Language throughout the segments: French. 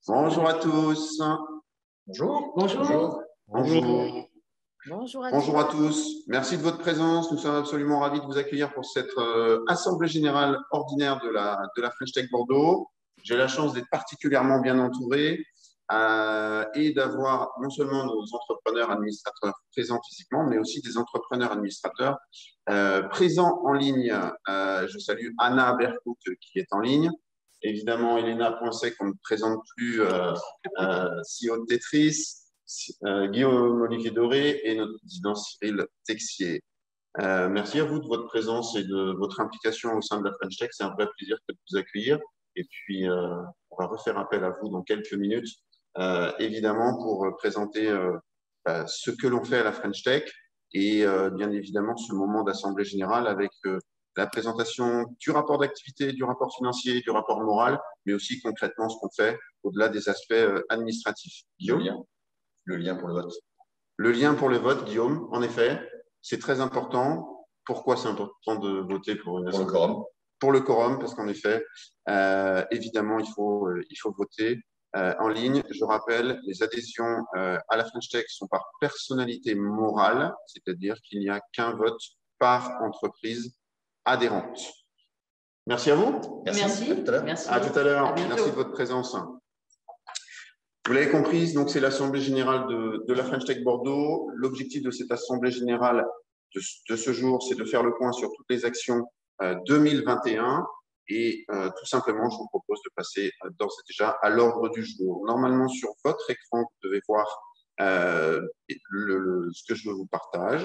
Bonjour à tous. Bonjour. Bonjour. Bonjour. Bonjour À tous. Merci de votre présence. Nous sommes absolument ravis de vous accueillir pour cette assemblée générale ordinaire de la French Tech Bordeaux. J'ai la chance d'être particulièrement bien entouré et d'avoir non seulement nos entrepreneurs administrateurs présents physiquement, mais aussi des entrepreneurs administrateurs présents en ligne. Je salue Anna Berkout qui est en ligne. Évidemment, Elena Poinsec, qu'on ne présente plus, CEO de Tetris, Guillaume Olivier Doré et notre président Cyril Texier. Merci à vous de votre présence et de votre implication au sein de la French Tech. C'est un vrai plaisir de vous accueillir. Et puis, on va refaire appel à vous dans quelques minutes, évidemment, pour présenter ce que l'on fait à la French Tech et bien évidemment ce moment d'assemblée générale avec la présentation du rapport d'activité, du rapport financier, du rapport moral, mais aussi concrètement ce qu'on fait au-delà des aspects administratifs. Guillaume ? Le lien pour le vote. Le lien pour le vote, Guillaume, en effet, c'est très important. Pourquoi c'est important de voter pour une assemblée ? Pour le quorum. Pour le quorum, parce qu'en effet, évidemment, il faut voter en ligne. Je rappelle, les adhésions à la French Tech sont par personnalité morale, c'est-à-dire qu'il n'y a qu'un vote par entreprise adhérente. Merci à vous. Merci. À tout à l'heure. Merci. À tout à l'heure. À bientôt. Merci de votre présence. Vous l'avez compris, donc c'est l'Assemblée générale de la French Tech Bordeaux. L'objectif de cette Assemblée générale de ce jour, c'est de faire le point sur toutes les actions 2021 et tout simplement, je vous propose de passer d'ores et déjà à l'ordre du jour. Normalement, sur votre écran, vous devez voir ce que je vous partage.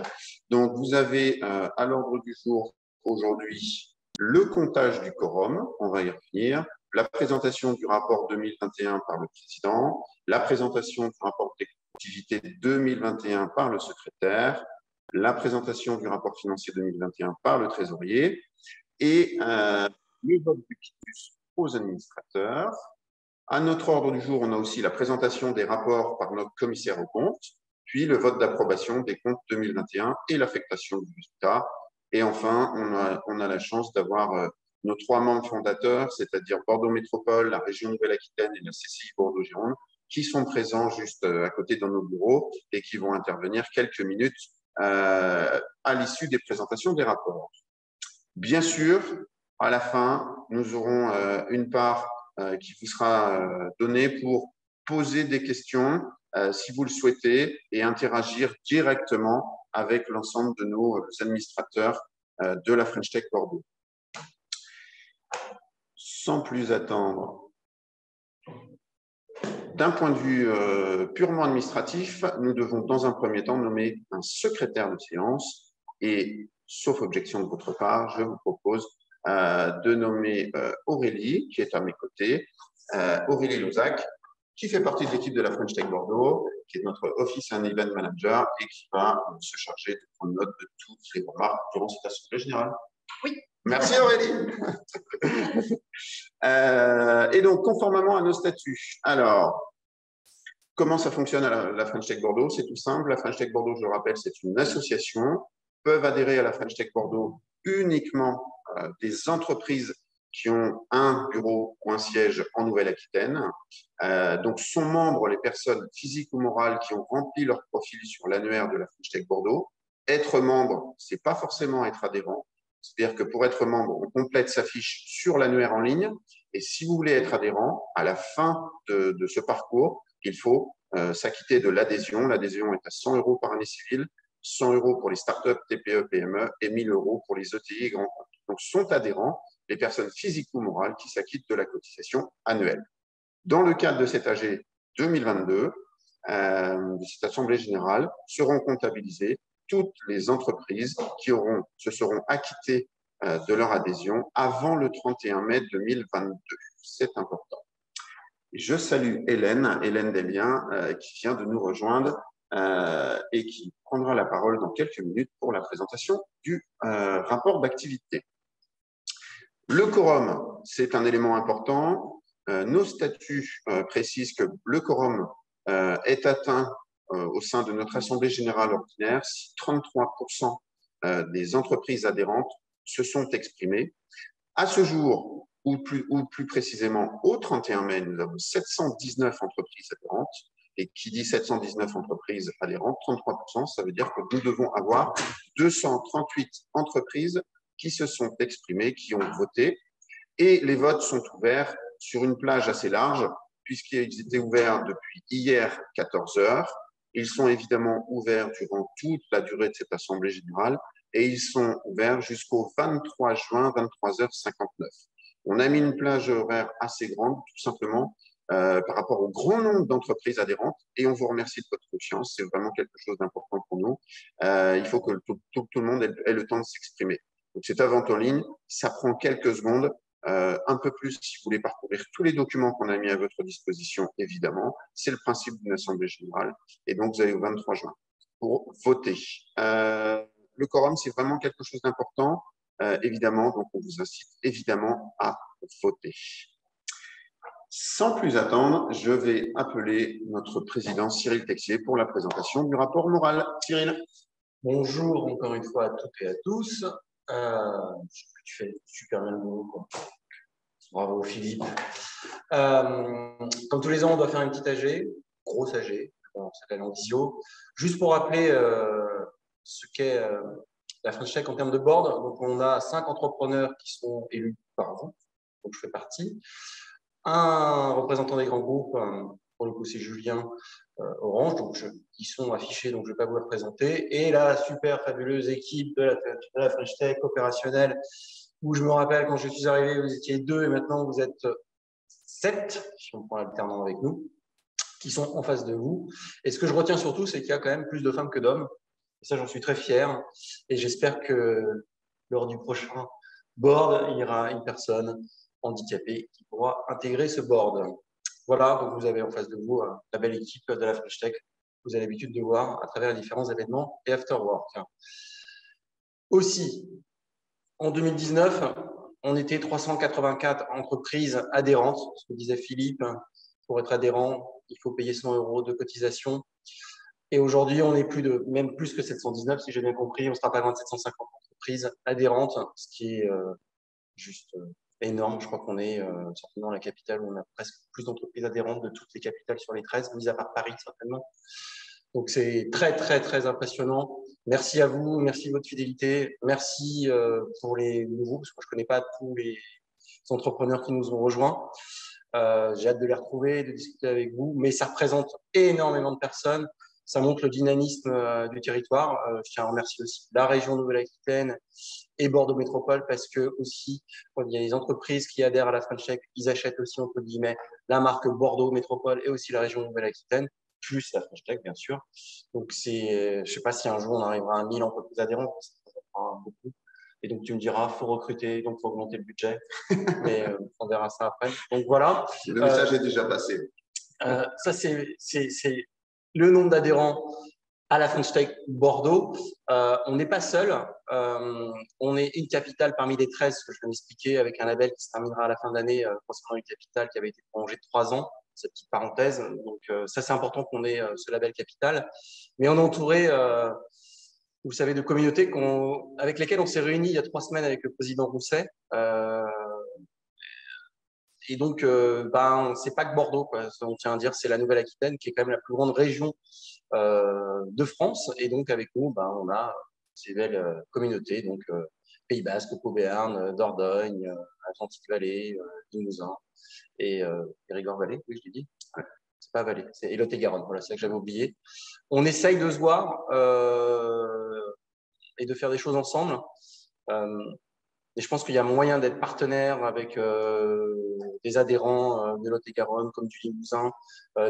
Donc, vous avez à l'ordre du jour aujourd'hui le comptage du quorum, on va y revenir, la présentation du rapport 2021 par le président, la présentation du rapport d'activité 2021 par le secrétaire, la présentation du rapport financier 2021 par le trésorier et le vote du quitus aux administrateurs. À notre ordre du jour, on a aussi la présentation des rapports par notre commissaire aux comptes, puis le vote d'approbation des comptes 2021 et l'affectation du résultat. Et enfin, on a la chance d'avoir nos trois membres fondateurs, c'est-à-dire Bordeaux Métropole, la région Nouvelle-Aquitaine et la CCI Bordeaux-Gironde, qui sont présents juste à côté dans nos bureaux et qui vont intervenir quelques minutes à l'issue des présentations des rapports. Bien sûr, à la fin, nous aurons une part qui vous sera donnée pour poser des questions si vous le souhaitez et interagir directement avec l'ensemble de nos administrateurs de la French Tech Bordeaux. Sans plus attendre, d'un point de vue purement administratif, nous devons dans un premier temps nommer un secrétaire de séance et, sauf objection de votre part, je vous propose de nommer Aurélie, qui est à mes côtés, Aurélie Lozac, qui fait partie de l'équipe de la French Tech Bordeaux, qui est notre Office and Event Manager et qui va se charger de prendre note de toutes les remarques durant cette assemblée générale. Oui. Merci Aurélie. Et donc, conformément à nos statuts, alors, comment ça fonctionne à la French Tech Bordeaux? C'est tout simple. La French Tech Bordeaux, je le rappelle, c'est une association. Peuvent adhérer à la French Tech Bordeaux uniquement des entreprises qui ont un bureau ou un siège en Nouvelle-Aquitaine. Donc, sont membres les personnes physiques ou morales qui ont rempli leur profil sur l'annuaire de la French Tech Bordeaux. Être membre, ce n'est pas forcément être adhérent. C'est-à-dire que pour être membre, on complète sa fiche sur l'annuaire en ligne. Et si vous voulez être adhérent, à la fin de ce parcours, il faut s'acquitter de l'adhésion. L'adhésion est à 100 € par année civile, 100 € pour les startups, TPE, PME et 1 000 € pour les ETI et grands comptes. Donc, sont adhérents les personnes physiques ou morales qui s'acquittent de la cotisation annuelle. Dans le cadre de cet AG 2022, de cette Assemblée générale, seront comptabilisées toutes les entreprises qui se seront acquittées de leur adhésion avant le 31 mai 2022. C'est important. Je salue Hélène Delien, qui vient de nous rejoindre et qui prendra la parole dans quelques minutes pour la présentation du rapport d'activité. Le quorum, c'est un élément important. Nos statuts précisent que le quorum est atteint au sein de notre Assemblée générale ordinaire si 33% des entreprises adhérentes se sont exprimées. À ce jour, ou plus précisément au 31 mai, nous avons 719 entreprises adhérentes. Et qui dit 719 entreprises adhérentes, 33%, ça veut dire que nous devons avoir 238 entreprises qui se sont exprimées, qui ont voté. Et les votes sont ouverts sur une plage assez large, puisqu'ils étaient ouverts depuis hier 14 heures. Ils sont évidemment ouverts durant toute la durée de cette Assemblée générale et ils sont ouverts jusqu'au 23 juin, 23h59. On a mis une plage horaire assez grande, tout simplement, par rapport au grand nombre d'entreprises adhérentes et on vous remercie de votre confiance. C'est vraiment quelque chose d'important pour nous. Il faut que tout le monde ait le temps de s'exprimer. Donc, c'est à vente en ligne. Ça prend quelques secondes. Un peu plus si vous voulez parcourir tous les documents qu'on a mis à votre disposition, évidemment. C'est le principe d'une assemblée générale. Et donc, vous allez au 23 juin pour voter. Le quorum, c'est vraiment quelque chose d'important, évidemment. Donc, on vous incite évidemment à voter. Sans plus attendre, je vais appeler notre président Cyril Texier pour la présentation du rapport moral. Cyril. Bonjour encore une fois à toutes et à tous. Tu fais super bien le boulot, quoi. Bravo Philippe. Comme tous les ans, on doit faire une petite AG, grosse AG, on s'appelle en visio. Juste pour rappeler ce qu'est la French Tech en termes de board. Donc on a 5 entrepreneurs qui sont élus par an, donc je fais partie. Un représentant des grands groupes, pour le coup c'est Julien Orange, donc qui sont affichés, donc je ne vais pas vous le présenter. Et la super fabuleuse équipe de la French Tech opérationnelle, où je me rappelle quand je suis arrivé, vous étiez 2 et maintenant vous êtes 7, si on prend l'alternant avec nous, qui sont en face de vous. Et ce que je retiens surtout, c'est qu'il y a quand même plus de femmes que d'hommes. Et ça, j'en suis très fier. Et j'espère que lors du prochain board, il y aura une personne handicapée qui pourra intégrer ce board. Voilà, donc vous avez en face de vous la belle équipe de la French Tech que vous avez l'habitude de voir à travers les différents événements et afterwork. Aussi, en 2019, on était 384 entreprises adhérentes, ce que disait Philippe. Pour être adhérent, il faut payer 100 € de cotisation. Et aujourd'hui, on est même plus que 719, si j'ai bien compris. On sera pas loin de 750 entreprises adhérentes, ce qui est juste énorme. Je crois qu'on est certainement la capitale où on a presque plus d'entreprises adhérentes de toutes les capitales sur les 13, mis à part Paris certainement. Donc c'est très, très, très impressionnant. Merci à vous, merci de votre fidélité. Merci pour les nouveaux, parce que je ne connais pas tous les entrepreneurs qui nous ont rejoints. J'ai hâte de les retrouver, de discuter avec vous, mais ça représente énormément de personnes. Ça montre le dynamisme du territoire. Je tiens à remercier aussi la région Nouvelle-Aquitaine et Bordeaux Métropole parce que aussi, quand il y a des entreprises qui adhèrent à la French Tech, ils achètent aussi, entre guillemets, la marque Bordeaux Métropole et aussi la région Nouvelle-Aquitaine, plus la French Tech, bien sûr. Donc, je ne sais pas si un jour on arrivera à 1000 entreprises adhérentes, ça fera beaucoup. Et donc, tu me diras, il faut recruter, donc il faut augmenter le budget. Mais on verra ça après. Donc, voilà. Le message est déjà passé. Ça, c'est le nombre d'adhérents à la French Tech Bordeaux. On n'est pas seul. On est une capitale parmi les 13 que je viens d'expliquer, avec un label qui se terminera à la fin d'année concernant une capitale qui avait été prolongée de 3 ans. Cette petite parenthèse. Donc, ça, c'est important qu'on ait ce label capital. Mais on est entouré, vous savez, de communautés avec lesquelles on s'est réunis il y a 3 semaines avec le président Rousset. Et donc, c'est pas que Bordeaux, quoi. On tient à dire, c'est la Nouvelle-Aquitaine qui est quand même la plus grande région de France. Et donc, avec nous, on a ces belles communautés, donc Pays Basque, Pau-Béarn, Dordogne, Atlantique-Vallée, Limousin et Périgord-Vallée, oui, je l'ai dit. Ouais, c'est pas Vallée, c'est Lot-et-Garonne, voilà, c'est ça que j'avais oublié. On essaye de se voir et de faire des choses ensemble. Et je pense qu'il y a moyen d'être partenaire avec des adhérents de Lot-et-Garonne, comme du Limousin,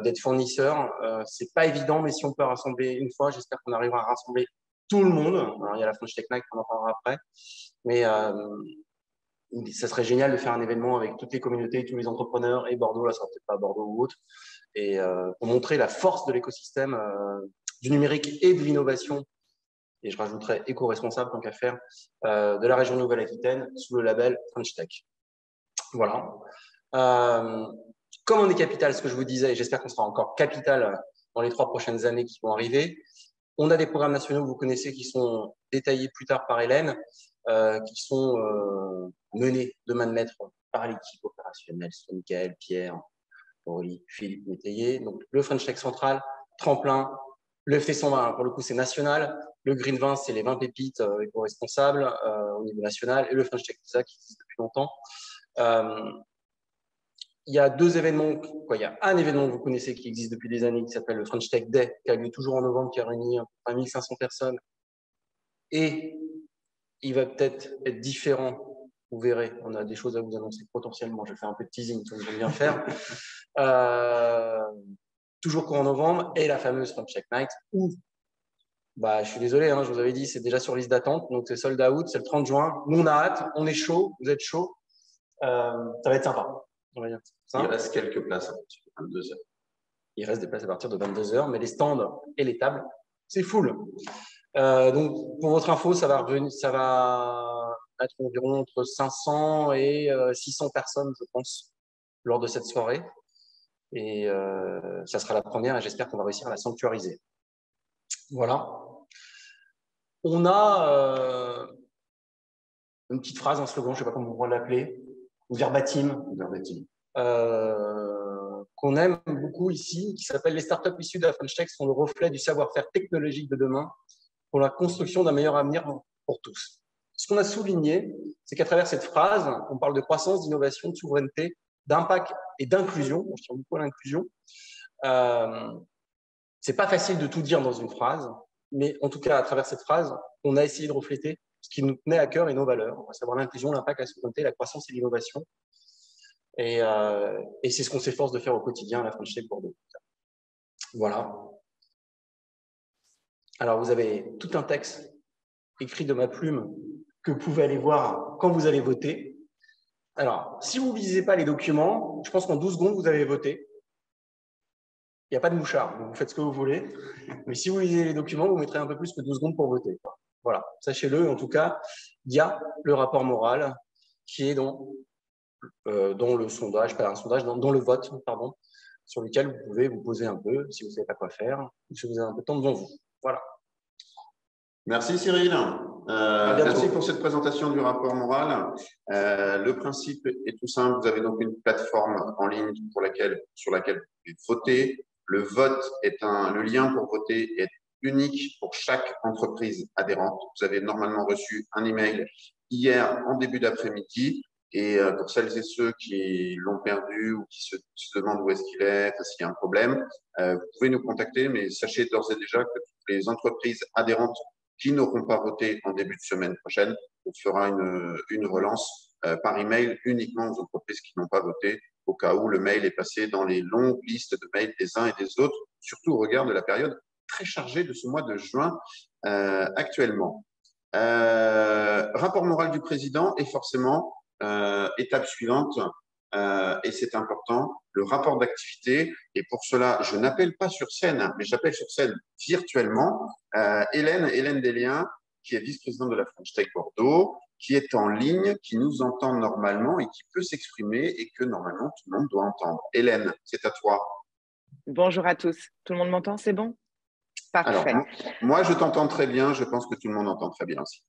d'être fournisseur. C'est pas évident, mais si on peut rassembler une fois, j'espère qu'on arrivera à rassembler tout le monde. Alors, il y a la French Tech Night, on en parlera après. Mais ça serait génial de faire un événement avec toutes les communautés, tous les entrepreneurs, et Bordeaux, là, ça sera peut-être pas Bordeaux ou autre, et pour montrer la force de l'écosystème du numérique et de l'innovation. Et je rajouterais éco-responsable tant qu'à faire, de la région Nouvelle-Aquitaine sous le label French Tech. Voilà. Comme on est capital, ce que je vous disais, et j'espère qu'on sera encore capital dans les 3 prochaines années qui vont arriver, on a des programmes nationaux que vous connaissez qui sont détaillés plus tard par Hélène, qui sont menés de main de maître par l'équipe opérationnelle, soit Michael, Pierre, Aurélie, Philippe Métayer. Donc, le French Tech Central, tremplin, le FT120, pour le coup, c'est national. Le Green 20, c'est les 20 pépites éco-responsables au niveau national. Et le French Tech TISA qui existe depuis longtemps. Il y a deux événements, il y a un événement que vous connaissez qui existe depuis des années qui s'appelle le French Tech Day, qui a lieu toujours en novembre, qui a réuni à peu près 1500 personnes. Et il va peut-être être différent, vous verrez, on a des choses à vous annoncer potentiellement, je vais faire un peu de teasing, ça vous bien faire. Toujours courant novembre, et la fameuse French Tech Night, où, je suis désolé, je vous avais dit, c'est déjà sur liste d'attente, donc c'est sold out, c'est le 30 juin. Nous, on a hâte, on est chaud, vous êtes chaud. Ça va être sympa. On va dire ça. Il reste quelques places à partir de 22h. Il reste des places à partir de 22h, mais les stands et les tables, c'est full. Donc, pour votre info, ça va être environ entre 500 et 600 personnes, je pense, lors de cette soirée. Et ça sera la première et j'espère qu'on va réussir à la sanctuariser. Voilà. On a une petite phrase, un slogan, je ne sais pas comment on va l'appeler, verbatim, qu'on aime beaucoup ici, qui s'appelle « Les startups issues de la French Tech sont le reflet du savoir-faire technologique de demain pour la construction d'un meilleur avenir pour tous ». Ce qu'on a souligné, c'est qu'à travers cette phrase, on parle de croissance, d'innovation, de souveraineté, d'impact et d'inclusion. Je tiens beaucoup à l'inclusion. C'est pas facile de tout dire dans une phrase, mais en tout cas, à travers cette phrase, on a essayé de refléter ce qui nous tenait à cœur et nos valeurs, à savoir l'inclusion, l'impact, la souveraineté, la croissance et l'innovation. Et c'est ce qu'on s'efforce de faire au quotidien à la French Tech Bordeaux. Voilà. Alors, vous avez tout un texte écrit de ma plume que vous pouvez aller voir quand vous allez voter. Alors, si vous ne lisez pas les documents, je pense qu'en 12 secondes, vous avez voté. Il n'y a pas de mouchard, donc vous faites ce que vous voulez. Mais si vous lisez les documents, vous mettrez un peu plus que 12 secondes pour voter. Voilà, sachez-le. En tout cas, il y a le rapport moral qui est dans le sondage, pas un sondage, dans le vote, pardon, sur lequel vous pouvez vous poser un peu si vous ne savez pas quoi faire ou si vous avez un peu de temps devant vous. Voilà. Merci Cyril. Merci pour cette présentation du rapport moral. Le principe est tout simple. Vous avez donc une plateforme en ligne sur laquelle vous pouvez voter. Le vote le lien pour voter est unique pour chaque entreprise adhérente. Vous avez normalement reçu un email hier en début d'après-midi. Et pour celles et ceux qui l'ont perdu ou qui se demandent où est-ce qu'il est, s'il y a un problème, vous pouvez nous contacter. Mais sachez d'ores et déjà que toutes les entreprises adhérentes qui n'auront pas voté en début de semaine prochaine, on fera une relance par email uniquement aux entreprises qui n'ont pas voté, au cas où le mail est passé dans les longues listes de mails des uns et des autres, surtout au regard de la période très chargée de ce mois de juin actuellement. Rapport moral du président et forcément, étape suivante, et c'est important, le rapport d'activité. Et pour cela, je n'appelle pas sur scène, mais j'appelle sur scène virtuellement Hélène Desliens, qui est vice-présidente de la French Tech Bordeaux, qui est en ligne, qui nous entend normalement et qui peut s'exprimer et que normalement tout le monde doit entendre. Hélène, c'est à toi. Bonjour à tous. Tout le monde m'entend? C'est bon? Parfait. Alors, moi, je t'entends très bien. Je pense que tout le monde entend très bien aussi.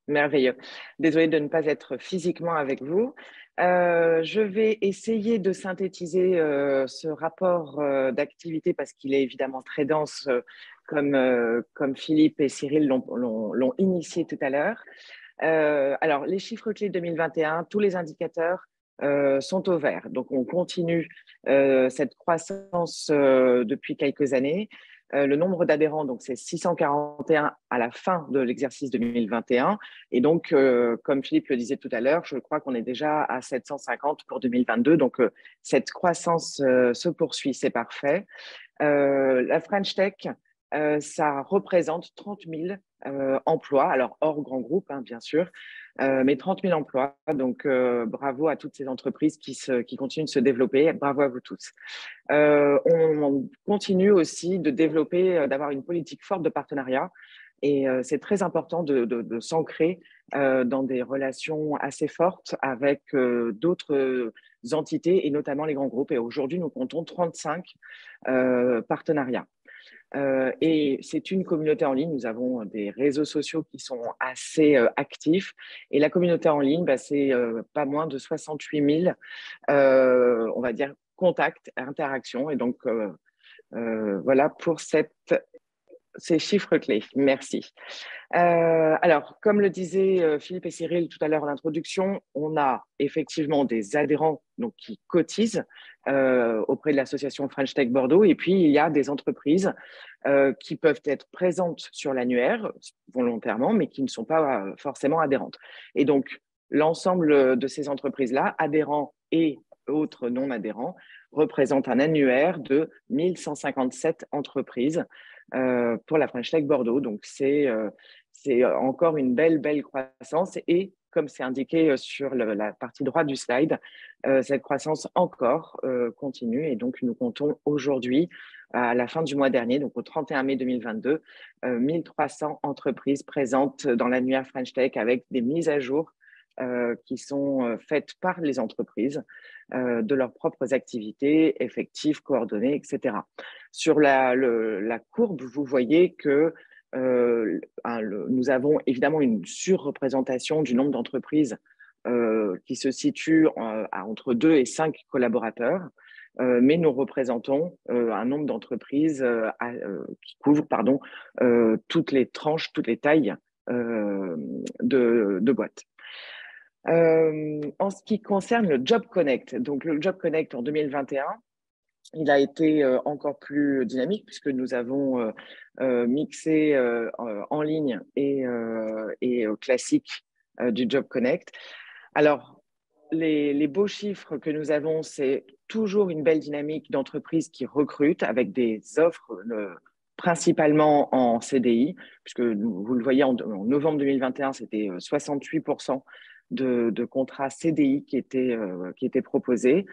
Merveilleux. Désolée de ne pas être physiquement avec vous. Je vais essayer de synthétiser ce rapport d'activité parce qu'il est évidemment très dense, comme Philippe et Cyril l'ont initié tout à l'heure. Alors, les chiffres clés 2021, tous les indicateurs sont au vert. Donc, on continue cette croissance depuis quelques années. Le nombre d'adhérents, donc c'est 641 à la fin de l'exercice 2021. Et donc, comme Philippe le disait tout à l'heure, je crois qu'on est déjà à 750 pour 2022. Donc, cette croissance se poursuit, c'est parfait. La French Tech, ça représente 30 000 emplois, alors hors grand groupe, hein, bien sûr, mais 30 000 emplois. Donc, bravo à toutes ces entreprises qui continuent de se développer. Bravo à vous tous. On continue aussi de développer, d'avoir une politique forte de partenariat. Et c'est très important de s'ancrer dans des relations assez fortes avec d'autres entités et notamment les grands groupes. Et aujourd'hui, nous comptons 35 partenariats. Et c'est une communauté en ligne. Nous avons des réseaux sociaux qui sont assez actifs. Et la communauté en ligne, c'est pas moins de 68 000, on va dire, contacts, interactions. Et donc, voilà pour ces chiffres clés. Merci. Alors, comme le disaient Philippe et Cyril tout à l'heure à l'introduction, on a effectivement des adhérents donc, qui cotisent auprès de l'association French Tech Bordeaux. Et puis, il y a des entreprises qui peuvent être présentes sur l'annuaire volontairement, mais qui ne sont pas forcément adhérentes. Et donc, l'ensemble de ces entreprises-là, adhérents et autres non adhérents, représentent un annuaire de 1157 entreprises pour la French Tech Bordeaux. Donc, c'est encore une belle croissance. Et comme c'est indiqué sur la partie droite du slide, cette croissance encore continue. Et donc, nous comptons aujourd'hui, à la fin du mois dernier, donc au 31 mai 2022, 1300 entreprises présentes dans l'annuaire French Tech avec des mises à jour qui sont faites par les entreprises de leurs propres activités, effectifs, coordonnées, etc. Sur la courbe, vous voyez que nous avons évidemment une surreprésentation du nombre d'entreprises qui se situe entre 2 et 5 collaborateurs, mais nous représentons un nombre d'entreprises qui couvrent toutes les tranches, toutes les tailles de boîtes. En ce qui concerne le Job Connect, donc le Job Connect en 2021, il a été encore plus dynamique puisque nous avons mixé en ligne et classique du Job Connect. Alors, les beaux chiffres que nous avons, c'est toujours une belle dynamique d'entreprises qui recrutent avec des offres principalement en CDI, puisque vous le voyez en novembre 2021, c'était 68% de contrats CDI qui étaient proposés.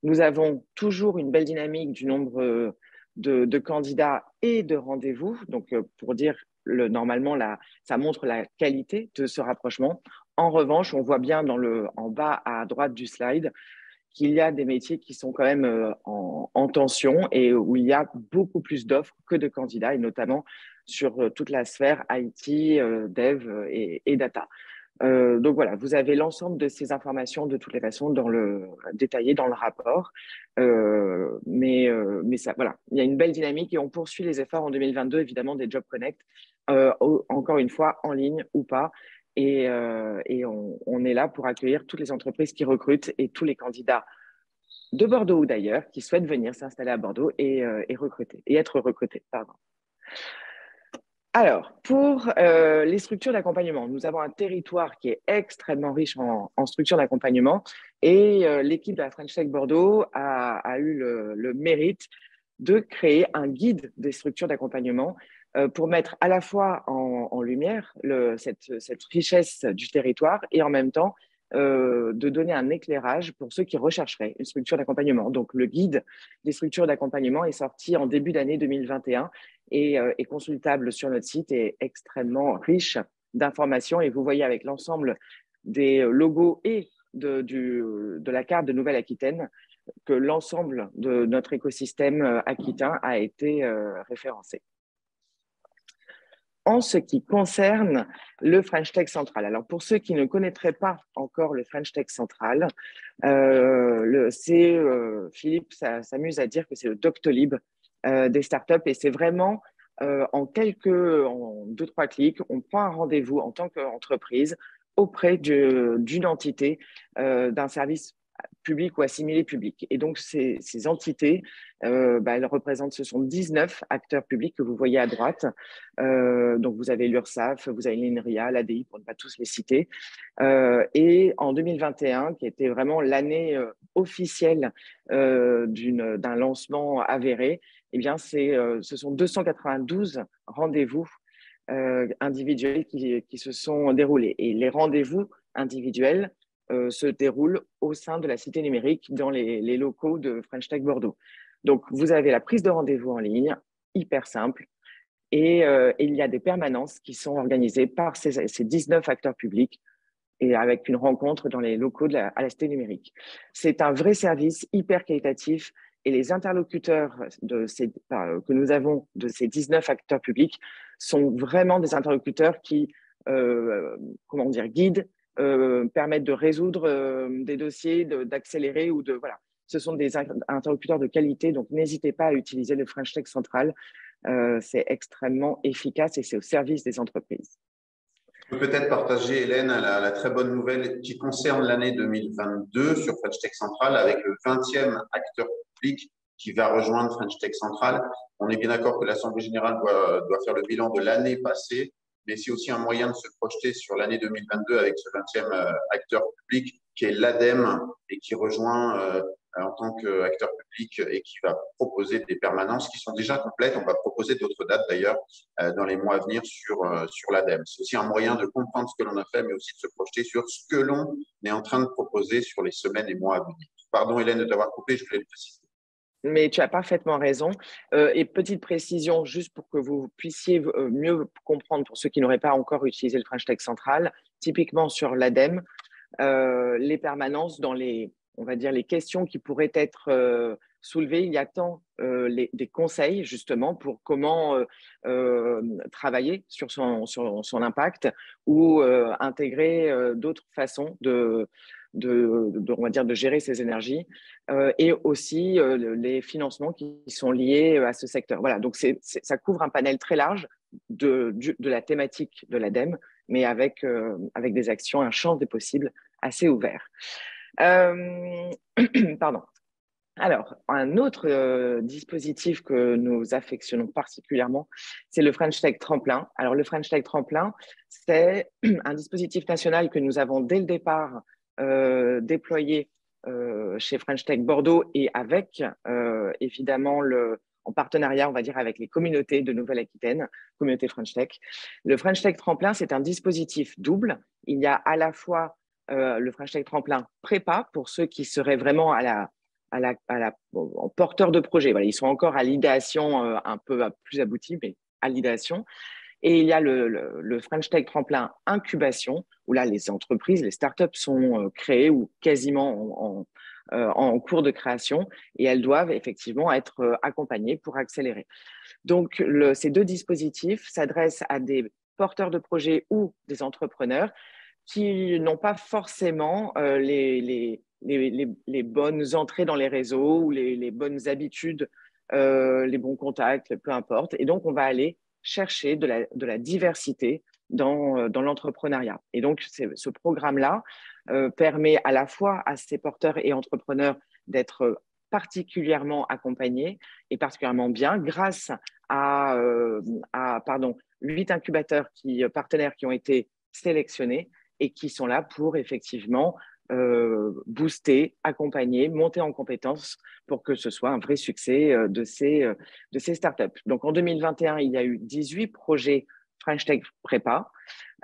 Nous avons toujours une belle dynamique du nombre de candidats et de rendez-vous. Donc, pour dire, normalement, ça montre la qualité de ce rapprochement. En revanche, on voit bien en bas à droite du slide qu'il y a des métiers qui sont quand même en tension et où il y a beaucoup plus d'offres que de candidats, et notamment sur toute la sphère IT, dev et data. Donc voilà, vous avez l'ensemble de ces informations de toutes les façons détaillées dans le rapport. Mais ça, voilà, il y a une belle dynamique et on poursuit les efforts en 2022, évidemment, des Job Connect, encore une fois, en ligne ou pas. Et on est là pour accueillir toutes les entreprises qui recrutent et tous les candidats de Bordeaux ou d'ailleurs qui souhaitent venir s'installer à Bordeaux et être recrutés. Pardon. Alors, pour les structures d'accompagnement, nous avons un territoire qui est extrêmement riche en structures d'accompagnement et l'équipe de la French Tech Bordeaux a eu le mérite de créer un guide des structures d'accompagnement pour mettre à la fois en lumière cette richesse du territoire et en même temps de donner un éclairage pour ceux qui rechercheraient une structure d'accompagnement. Donc, le guide des structures d'accompagnement est sorti en début d'année 2021 et est consultable sur notre site et extrêmement riche d'informations. Et vous voyez avec l'ensemble des logos et de la carte de Nouvelle-Aquitaine que l'ensemble de notre écosystème aquitain a été référencé. En ce qui concerne le French Tech Central, alors pour ceux qui ne connaîtraient pas encore le French Tech Central, Philippe s'amuse à dire que c'est le Doctolib des startups et c'est vraiment en 2-3 clics, on prend un rendez-vous en tant qu'entreprise auprès d'une entité d'un service public ou assimilé public. Et donc, ces entités, elles représentent, ce sont 19 acteurs publics que vous voyez à droite. Donc, vous avez l'URSSAF, vous avez l'INRIA, l'ADI, pour ne pas tous les citer. Et en 2021, qui était vraiment l'année officielle d'un lancement avéré, eh bien, ce sont 292 rendez-vous individuels qui se sont déroulés. Et les rendez-vous individuels se déroule au sein de la Cité numérique dans les locaux de French Tech Bordeaux. Donc, vous avez la prise de rendez-vous en ligne, hyper simple, et il y a des permanences qui sont organisées par ces 19 acteurs publics et avec une rencontre dans les locaux à la Cité numérique. C'est un vrai service hyper qualitatif Et les interlocuteurs que nous avons de ces 19 acteurs publics sont vraiment des interlocuteurs qui guident, permettent de résoudre des dossiers, d'accélérer ou de… Voilà. Ce sont des interlocuteurs de qualité, donc n'hésitez pas à utiliser le French Tech Central. C'est extrêmement efficace et c'est au service des entreprises. Je peux peut-être partager, Hélène, la très bonne nouvelle qui concerne l'année 2022 sur French Tech Central avec le 20e acteur public qui va rejoindre French Tech Central. On est bien d'accord que l'Assemblée générale doit faire le bilan de l'année passée, mais c'est aussi un moyen de se projeter sur l'année 2022 avec ce 20e acteur public qui est l'ADEME et qui rejoint en tant qu'acteur public et qui va proposer des permanences qui sont déjà complètes. On va proposer d'autres dates d'ailleurs dans les mois à venir sur l'ADEME. C'est aussi un moyen de comprendre ce que l'on a fait, mais aussi de se projeter sur ce que l'on est en train de proposer sur les semaines et mois à venir. Pardon Hélène de t'avoir coupé, je voulais le préciser. Mais tu as parfaitement raison. Et petite précision, juste pour que vous puissiez mieux comprendre pour ceux qui n'auraient pas encore utilisé le French Tech Central, typiquement sur l'ADEME, les permanences dans on va dire les questions qui pourraient être soulevées, il y a tant des conseils justement pour comment travailler sur son impact ou intégrer d'autres façons on va dire, de gérer ses énergies et aussi les financements qui sont liés à ce secteur. Voilà, donc ça couvre un panel très large de la thématique de l'ADEME, mais avec des actions, un champ des possibles assez ouvert. Pardon. Alors, un autre dispositif que nous affectionnons particulièrement, c'est le French Tech Tremplin. Alors, le French Tech Tremplin, c'est un dispositif national que nous avons dès le départ déployé chez French Tech Bordeaux et avec évidemment en partenariat, on va dire, avec les communautés de Nouvelle-Aquitaine, communauté French Tech. Le French Tech Tremplin, c'est un dispositif double. Il y a à la fois le French Tech Tremplin prépa pour ceux qui seraient vraiment en porteur de projet. Voilà, ils sont encore à l'idéation un peu plus aboutie, mais à l'idéation. Et il y a le French Tech Tremplin Incubation, où là, les entreprises, les startups sont créées ou quasiment en cours de création et elles doivent effectivement être accompagnées pour accélérer. Donc, ces deux dispositifs s'adressent à des porteurs de projets ou des entrepreneurs qui n'ont pas forcément les bonnes entrées dans les réseaux ou les bonnes habitudes, les bons contacts, peu importe. Et donc, on va aller chercher de la diversité dans l'entrepreneuriat. Et donc, ce programme-là permet à la fois à ces porteurs et entrepreneurs d'être particulièrement accompagnés et particulièrement bien grâce à 8 incubateurs partenaires qui ont été sélectionnés et qui sont là pour effectivement booster, accompagner, monter en compétences pour que ce soit un vrai succès de ces startups. Donc en 2021, il y a eu 18 projets French Tech Prépa,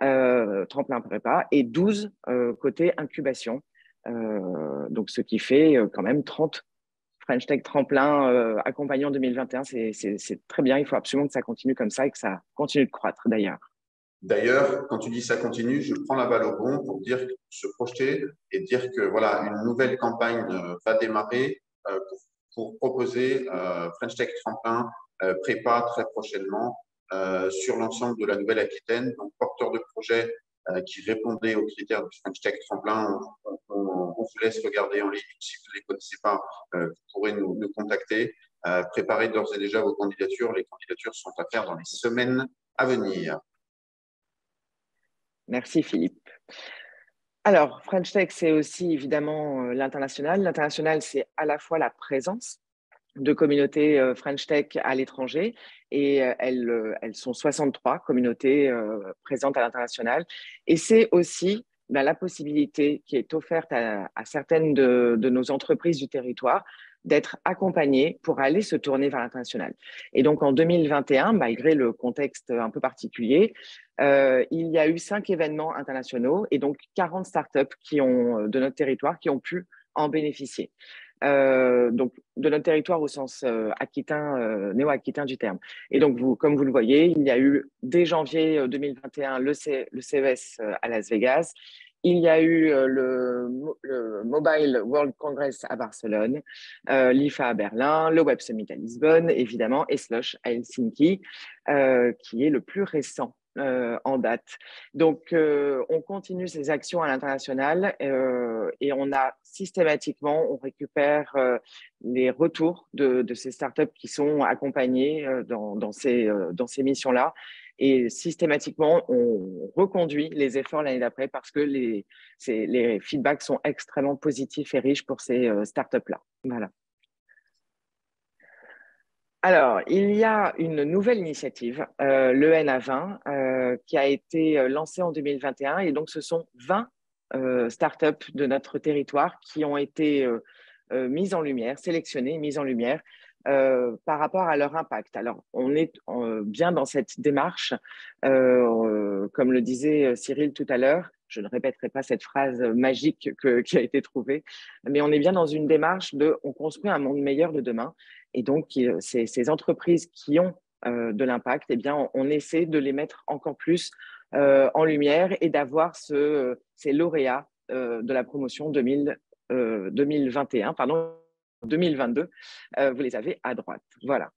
Tremplin Prépa, et 12 côté incubation. Donc ce qui fait quand même 30 French Tech Tremplin accompagnés en 2021. C'est très bien, il faut absolument que ça continue comme ça et que ça continue de croître d'ailleurs. D'ailleurs, quand tu dis ça continue, je prends la balle au bon pour dire se projeter et dire que voilà, une nouvelle campagne va démarrer pour proposer French Tech Tremplin prépa très prochainement sur l'ensemble de la Nouvelle-Aquitaine. Donc, porteurs de projets qui répondaient aux critères du French Tech Tremplin, on vous laisse regarder en ligne. Si vous ne les connaissez pas, vous pourrez nous contacter. Préparez d'ores et déjà vos candidatures. Les candidatures sont à faire dans les semaines à venir. Merci Philippe. Alors, French Tech, c'est aussi évidemment l'international. L'international, c'est à la fois la présence de communautés French Tech à l'étranger et elles sont 63 communautés présentes à l'international. Et c'est aussi la possibilité qui est offerte à certaines de nos entreprises du territoire d'être accompagnées pour aller se tourner vers l'international. Et donc, en 2021, malgré le contexte un peu particulier, il y a eu 5 événements internationaux et donc 40 startups de notre territoire qui ont pu en bénéficier. Donc, de notre territoire au sens aquitain, néo-aquitain du terme. Et donc, comme vous le voyez, il y a eu dès janvier 2021 le CES à Las Vegas. il y a eu le Mobile World Congress à Barcelone, l'IFA à Berlin, le Web Summit à Lisbonne, évidemment, et Slush à Helsinki, qui est le plus récent en date. Donc, on continue ces actions à l'international et on a systématiquement, on récupère les retours de ces startups qui sont accompagnées dans ces missions-là. Et systématiquement, on reconduit les efforts l'année d'après parce que les feedbacks sont extrêmement positifs et riches pour ces startups-là. Voilà. Alors, il y a une nouvelle initiative, l'ENA20, qui a été lancée en 2021. Et donc, ce sont 20 startups de notre territoire qui ont été mises en lumière, sélectionnées, mises en lumière par rapport à leur impact. Alors, on est bien dans cette démarche, comme le disait Cyril tout à l'heure. Je ne répéterai pas cette phrase magique qui a été trouvée, mais on est bien dans une démarche de on construit un monde meilleur de demain. Et donc, ces entreprises qui ont de l'impact, eh bien, on essaie de les mettre encore plus en lumière et d'avoir ces lauréats de la promotion 2021, pardon, 2022. Vous les avez à droite. Voilà.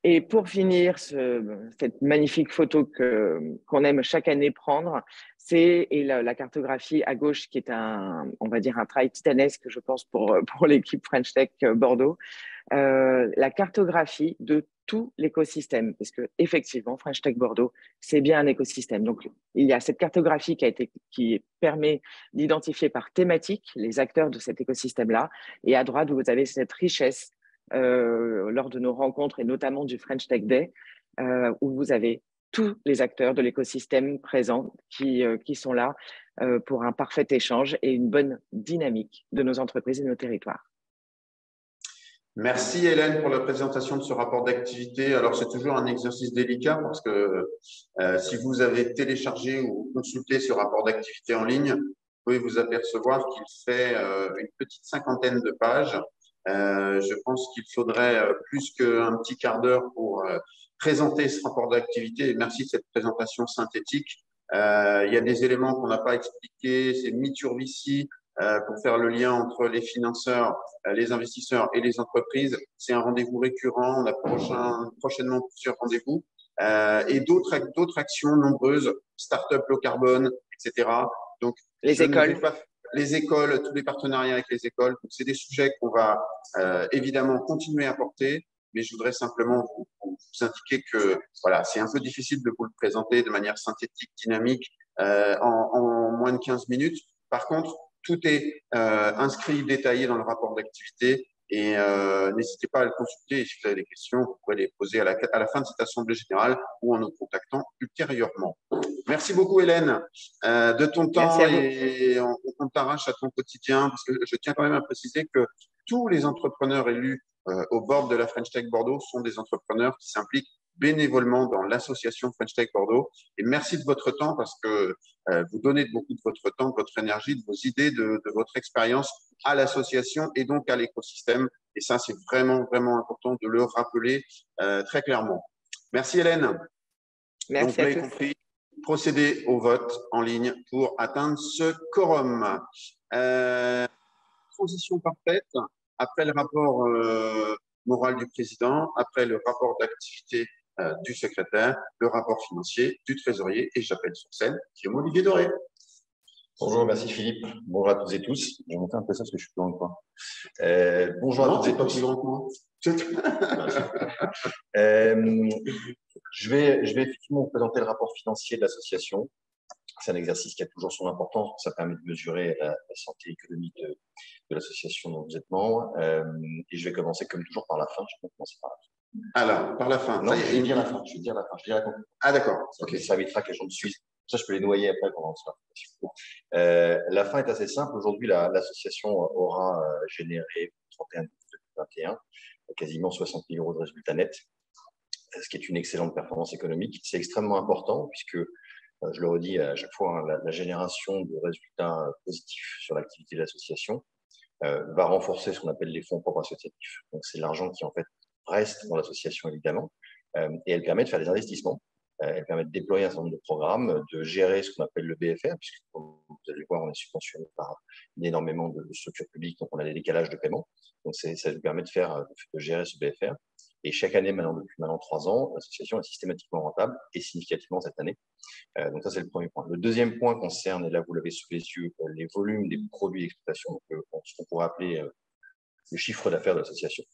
Et pour finir, cette magnifique photo qu'on aime chaque année prendre, c'est la cartographie à gauche qui est on va dire un travail titanesque, je pense, pour l'équipe French Tech Bordeaux. La cartographie de tout l'écosystème, parce que effectivement, French Tech Bordeaux, c'est bien un écosystème. Donc, il y a cette cartographie qui permet d'identifier par thématique les acteurs de cet écosystème-là. Et à droite, vous avez cette richesse lors de nos rencontres et notamment du French Tech Day, où vous avez tous les acteurs de l'écosystème présents qui sont là pour un parfait échange et une bonne dynamique de nos entreprises et de nos territoires. Merci Hélène pour la présentation de ce rapport d'activité. Alors c'est toujours un exercice délicat parce que si vous avez téléchargé ou consulté ce rapport d'activité en ligne, vous pouvez vous apercevoir qu'il fait une petite cinquantaine de pages. Je pense qu'il faudrait plus qu'un petit quart d'heure pour présenter ce rapport d'activité. Et merci de cette présentation synthétique. Il y a des éléments qu'on n'a pas expliqués, c'est Miturvici pour faire le lien entre les financeurs, les investisseurs et les entreprises. C'est un rendez-vous récurrent. On a prochainement plusieurs rendez-vous et d'autres actions nombreuses, start-up low carbone, etc. Donc, les écoles. Les écoles, tous les partenariats avec les écoles. Donc, c'est des sujets qu'on va évidemment continuer à porter, mais je voudrais simplement vous indiquer que voilà, c'est un peu difficile de vous le présenter de manière synthétique, dynamique, en moins de 15 minutes. Par contre, tout est inscrit, détaillé dans le rapport d'activité et n'hésitez pas à le consulter. Et si vous avez des questions, vous pourrez les poser à la fin de cette assemblée générale ou en nous contactant ultérieurement. Merci beaucoup Hélène de ton temps et on t'arrache à ton quotidien parce que je tiens quand même à préciser que tous les entrepreneurs élus au board de la French Tech Bordeaux sont des entrepreneurs qui s'impliquent bénévolement dans l'association French Tech Bordeaux. Et merci de votre temps parce que vous donnez beaucoup de votre temps, de votre énergie, de vos idées, de votre expérience à l'association et donc à l'écosystème. Et ça, c'est vraiment, vraiment important de le rappeler très clairement. Merci Hélène. Merci donc, vous l'avez compris, procédez au vote en ligne pour atteindre ce quorum. Transition parfaite. Après le rapport moral du président, après le rapport d'activité du secrétaire, le rapport financier du trésorier, et j'appelle sur scène Guillaume Olivier Doré. Bonjour, merci Philippe. Bonjour à toutes et tous. Je vais monter un peu ça parce que je suis plus loin que toi. Bonjour à toutes et tous. Plus grand que moi. Je vais effectivement vous présenter le rapport financier de l'association. C'est un exercice qui a toujours son importance. Ça permet de mesurer la santé économique de l'association dont vous êtes membre. Et je vais commencer comme toujours par la fin. Je vais commencer par la fin. Alors, par la fin. Non, je vais dire la fin. Je vais dire la fin. Je dirai la conclusion. Ah, d'accord. Okay. Ça évitera que les gens me suivent. Ça, je peux les noyer après pendant ce soir. La fin est assez simple. Aujourd'hui, l'association aura généré 31 2021 quasiment 60 000 € de résultats nets, ce qui est une excellente performance économique. C'est extrêmement important puisque, je le redis à chaque fois, hein, la génération de résultats positifs sur l'activité de l'association va renforcer ce qu'on appelle les fonds propres associatifs. Donc, c'est l'argent qui, en fait, reste dans l'association, évidemment, et elle permet de faire des investissements Elle permet de déployer un certain nombre de programmes, de gérer ce qu'on appelle le BFR, puisque comme vous allez voir, on est subventionné par énormément de structures publiques, donc on a des décalages de paiement. Donc ça nous permet de gérer ce BFR. Et chaque année, depuis maintenant 3 ans, l'association est systématiquement rentable et significativement cette année. Donc ça, c'est le premier point. Le deuxième point concerne, et là vous l'avez sous les yeux, les volumes des produits d'exploitation, ce qu'on pourrait appeler le chiffre d'affaires de l'association,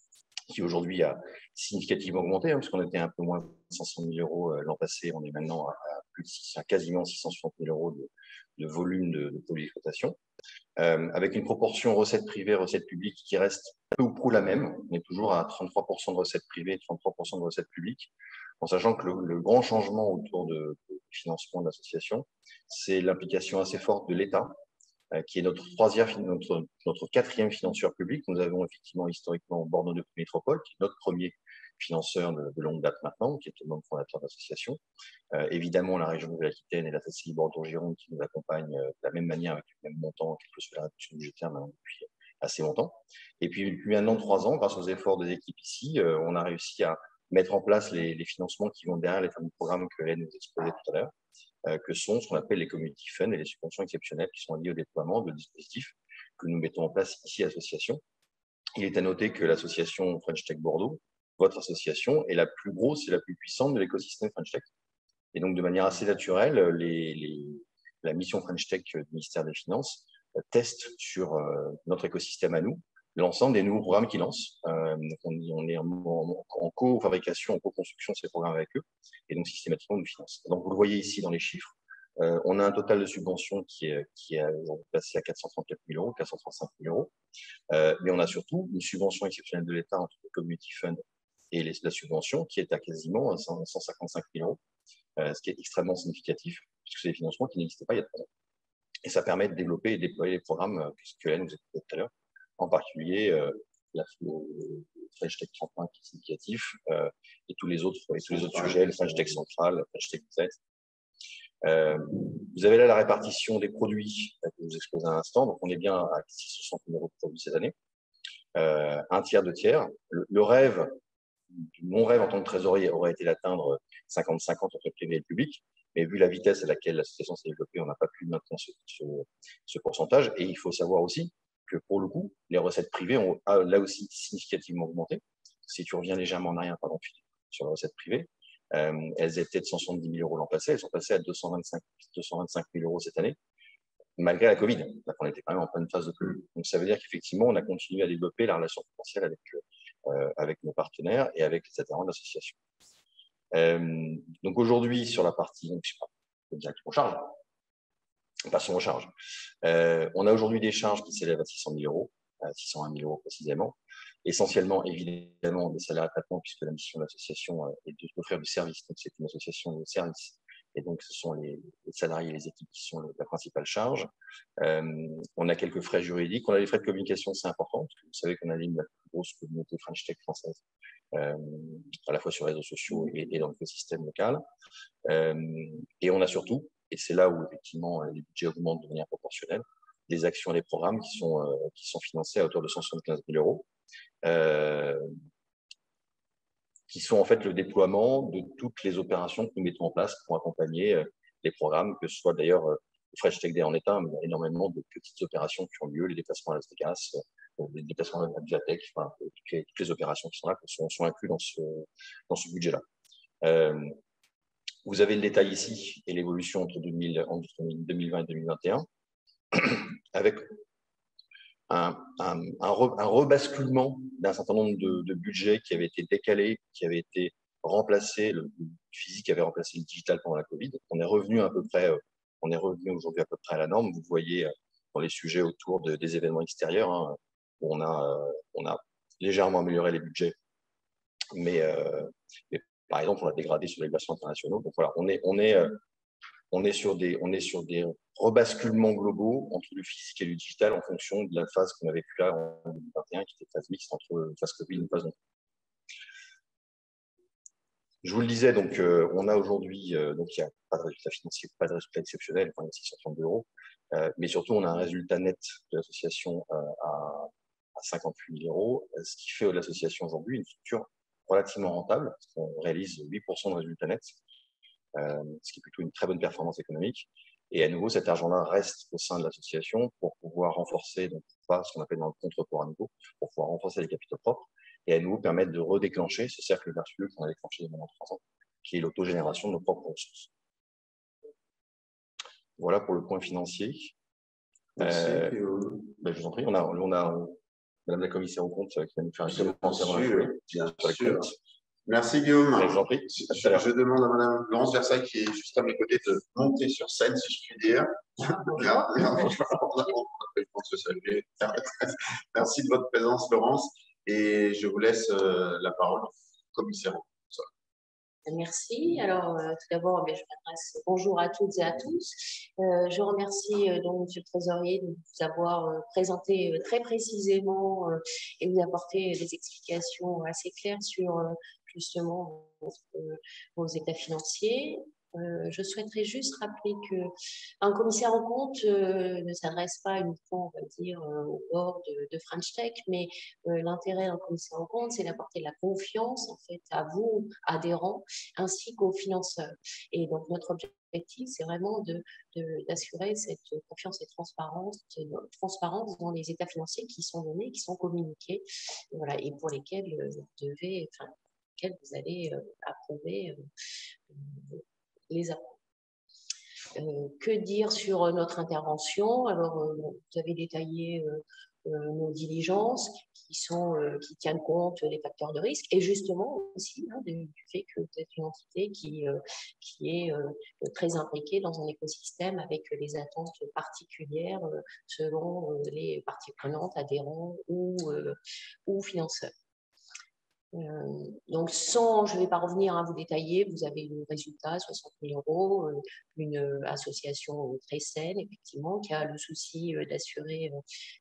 qui aujourd'hui a significativement augmenté, puisqu'on était un peu moins de 500 000 euros l'an passé, on est maintenant à quasiment 660 000 euros de volume de produits d'exploitation, avec une proportion recettes privées, recettes publiques qui reste peu ou prou la même. On est toujours à 33% de recettes privées, 33% de recettes publiques, en sachant que le grand changement autour du financement de l'association, c'est l'implication assez forte de l'État, qui est notre quatrième financeur public. Nous avons effectivement historiquement Bordeaux Métropole, qui est notre premier financeur de longue date maintenant, qui est le membre fondateur de l'association. Évidemment, la région de l'Aquitaine et la CCI Bordeaux-Gironde qui nous accompagnent de la même manière, avec le même montant, quelle que soit la réduction budgétaire maintenant depuis assez longtemps. Et puis, depuis maintenant 3 ans, grâce aux efforts des équipes ici, on a réussi à mettre en place les financements qui vont derrière les fameux programmes que Hélène nous exposait tout à l'heure, que sont ce qu'on appelle les community funds et les subventions exceptionnelles qui sont liées au déploiement de dispositifs que nous mettons en place ici à l'association. Il est à noter que l'association French Tech Bordeaux, votre association, est la plus grosse et la plus puissante de l'écosystème French Tech. Et donc, de manière assez naturelle, la mission French Tech du ministère des Finances teste sur notre écosystème à nous l'ensemble des nouveaux programmes qu'ils lancent. On est en co-fabrication, en co-construction de ces programmes avec eux, et donc systématiquement, on nous finance. Donc, vous le voyez ici dans les chiffres, on a un total de subventions qui est passé à 434 000 euros, 435 000 euros, mais on a surtout une subvention exceptionnelle de l'État entre le Community Fund et la subvention qui est à quasiment 155 000 euros, ce qui est extrêmement significatif, puisque c'est des financements qui n'existaient pas il y a 3 ans. Et ça permet de développer et déployer les programmes que Hélène vous a dit tout à l'heure, en particulier le French Tech Tremplin qui est significatif, et tous les autres sujets, le French Tech Central, le French Tech Z. Vous avez là la répartition des produits que je vous expose à l'instant. Donc, on est bien à 660 000 euros de produits cette année. Un tiers, 2 tiers. Mon rêve en tant que trésorier aurait été d'atteindre 50-50 entre le privé et le public. Mais vu la vitesse à laquelle l'association s'est développée, on n'a pas pu maintenir ce pourcentage. Et il faut savoir aussi que pour le coup, les recettes privées ont là aussi significativement augmenté. Si tu reviens légèrement en arrière, pardon, sur les recettes privées, elles étaient de 170 000 euros l'an passé, elles sont passées à 225 000 euros cette année, malgré la Covid. Donc, on était quand même en pleine phase de Covid. Donc, ça veut dire qu'effectivement, on a continué à développer la relation potentielle avec nos partenaires et avec les adhérents de l'association. Donc, aujourd'hui, sur la partie, donc, je sais pas, directement aux charges. Passons aux charges. On a aujourd'hui des charges qui s'élèvent à 600 000 euros, à 601 000 euros précisément. Essentiellement, évidemment, des salaires à traitement, puisque la mission de l'association est d'offrir du service. Donc, c'est une association de service. Et donc, ce sont les salariés et les équipes qui sont la principale charge. On a quelques frais juridiques. On a les frais de communication, c'est important, parce que vous savez qu'on anime la plus grosse communauté French Tech française, à la fois sur les réseaux sociaux et dans l'écosystème local. Et on a surtout, et c'est là où effectivement les budgets augmentent de manière proportionnelle, des actions et des programmes qui sont financés à hauteur de 175 000 euros. Qui sont en fait le déploiement de toutes les opérations que nous mettons en place pour accompagner les programmes, que ce soit d'ailleurs French Tech Day en est un, mais il y a énormément de petites opérations qui ont lieu, les déplacements à Las Vegas, les déplacements à la Biotech, enfin, toutes les opérations qui sont là sont inclus dans ce budget-là. Vous avez le détail ici et l'évolution entre 2020 et 2021, avec un rebasculement d'un certain nombre de budgets qui avaient été décalés, qui avaient été remplacés, le physique avait remplacé le digital pendant la Covid. On est revenu aujourd'hui à peu près à la norme. Vous voyez dans les sujets autour des événements extérieurs, où on a légèrement amélioré les budgets, mais par exemple, on a dégradé sur les déplacements internationaux. Donc voilà, on est sur des rebasculements globaux entre le physique et le digital en fonction de la phase qu'on a vécue là en 2021, qui était phase mixte entre phase Covid et phase non. Je vous le disais, donc on a aujourd'hui, donc il n'y a pas de résultat financier, pas de résultat exceptionnel, enfin, 632 euros, mais surtout on a un résultat net de l'association à 58 000 euros, ce qui fait de l'association aujourd'hui une structure relativement rentable, parce qu'on réalise 8% de résultat net. ce qui est plutôt une très bonne performance économique. Et à nouveau, cet argent-là reste au sein de l'association pour pouvoir renforcer, donc pas ce qu'on appelle dans le compte report à nouveau, pour pouvoir renforcer les capitaux propres et à nouveau permettre de redéclencher ce cercle vertueux qu'on a déclenché il y a maintenant 3 ans, qui est l'autogénération de nos propres ressources. Voilà pour le point financier. Merci. Je vous en prie, on a Madame la commissaire aux comptes qui va nous faire un commentaire. Bien sûr. Merci Guillaume. Je vous en prie. Je demande à Madame Laurence Versailles, qui est juste à mes côtés, de monter sur scène, si je puis dire. Merci de votre présence, Laurence. Et je vous laisse la parole, commissaire. Merci. Alors, tout d'abord, je m'adresse bonjour à toutes et à tous. Je remercie donc Monsieur le Trésorier de vous avoir présenté très précisément et vous apporter des explications assez claires sur justement vos états financiers. Je souhaiterais juste rappeler qu'un commissaire aux comptes ne s'adresse pas uniquement, on va dire, au board de French Tech, mais l'intérêt d'un commissaire aux comptes, c'est d'apporter de la confiance en fait à vous, adhérents, ainsi qu'aux financeurs. Et donc notre objectif, c'est vraiment d'assurer cette confiance et transparence dans les états financiers qui sont donnés, qui sont communiqués, voilà, et pour lesquels vous allez approuver les apports. Que dire sur notre intervention? Alors, vous avez détaillé nos diligences qui tiennent compte des facteurs de risque et justement aussi du fait que vous êtes une entité qui est très impliquée dans un écosystème avec les attentes particulières selon les parties prenantes, adhérents ou financeurs. Donc, je ne vais pas revenir à vous détailler, vous avez le résultat, 60 000 €, une association très saine, effectivement, qui a le souci d'assurer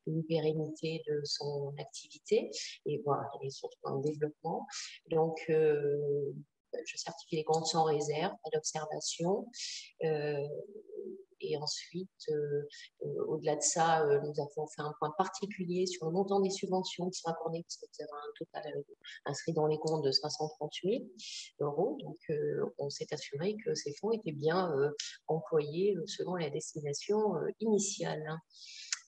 une pérennité de son activité et voilà, et surtout un développement. Donc, je certifie les comptes sans réserve, pas d'observation. Et ensuite, au-delà de ça, nous avons fait un point particulier sur le montant des subventions qui sont accordées, parce que vous avez un total inscrit dans les comptes de 530 000 €. Donc, on s'est assuré que ces fonds étaient bien employés selon la destination initiale.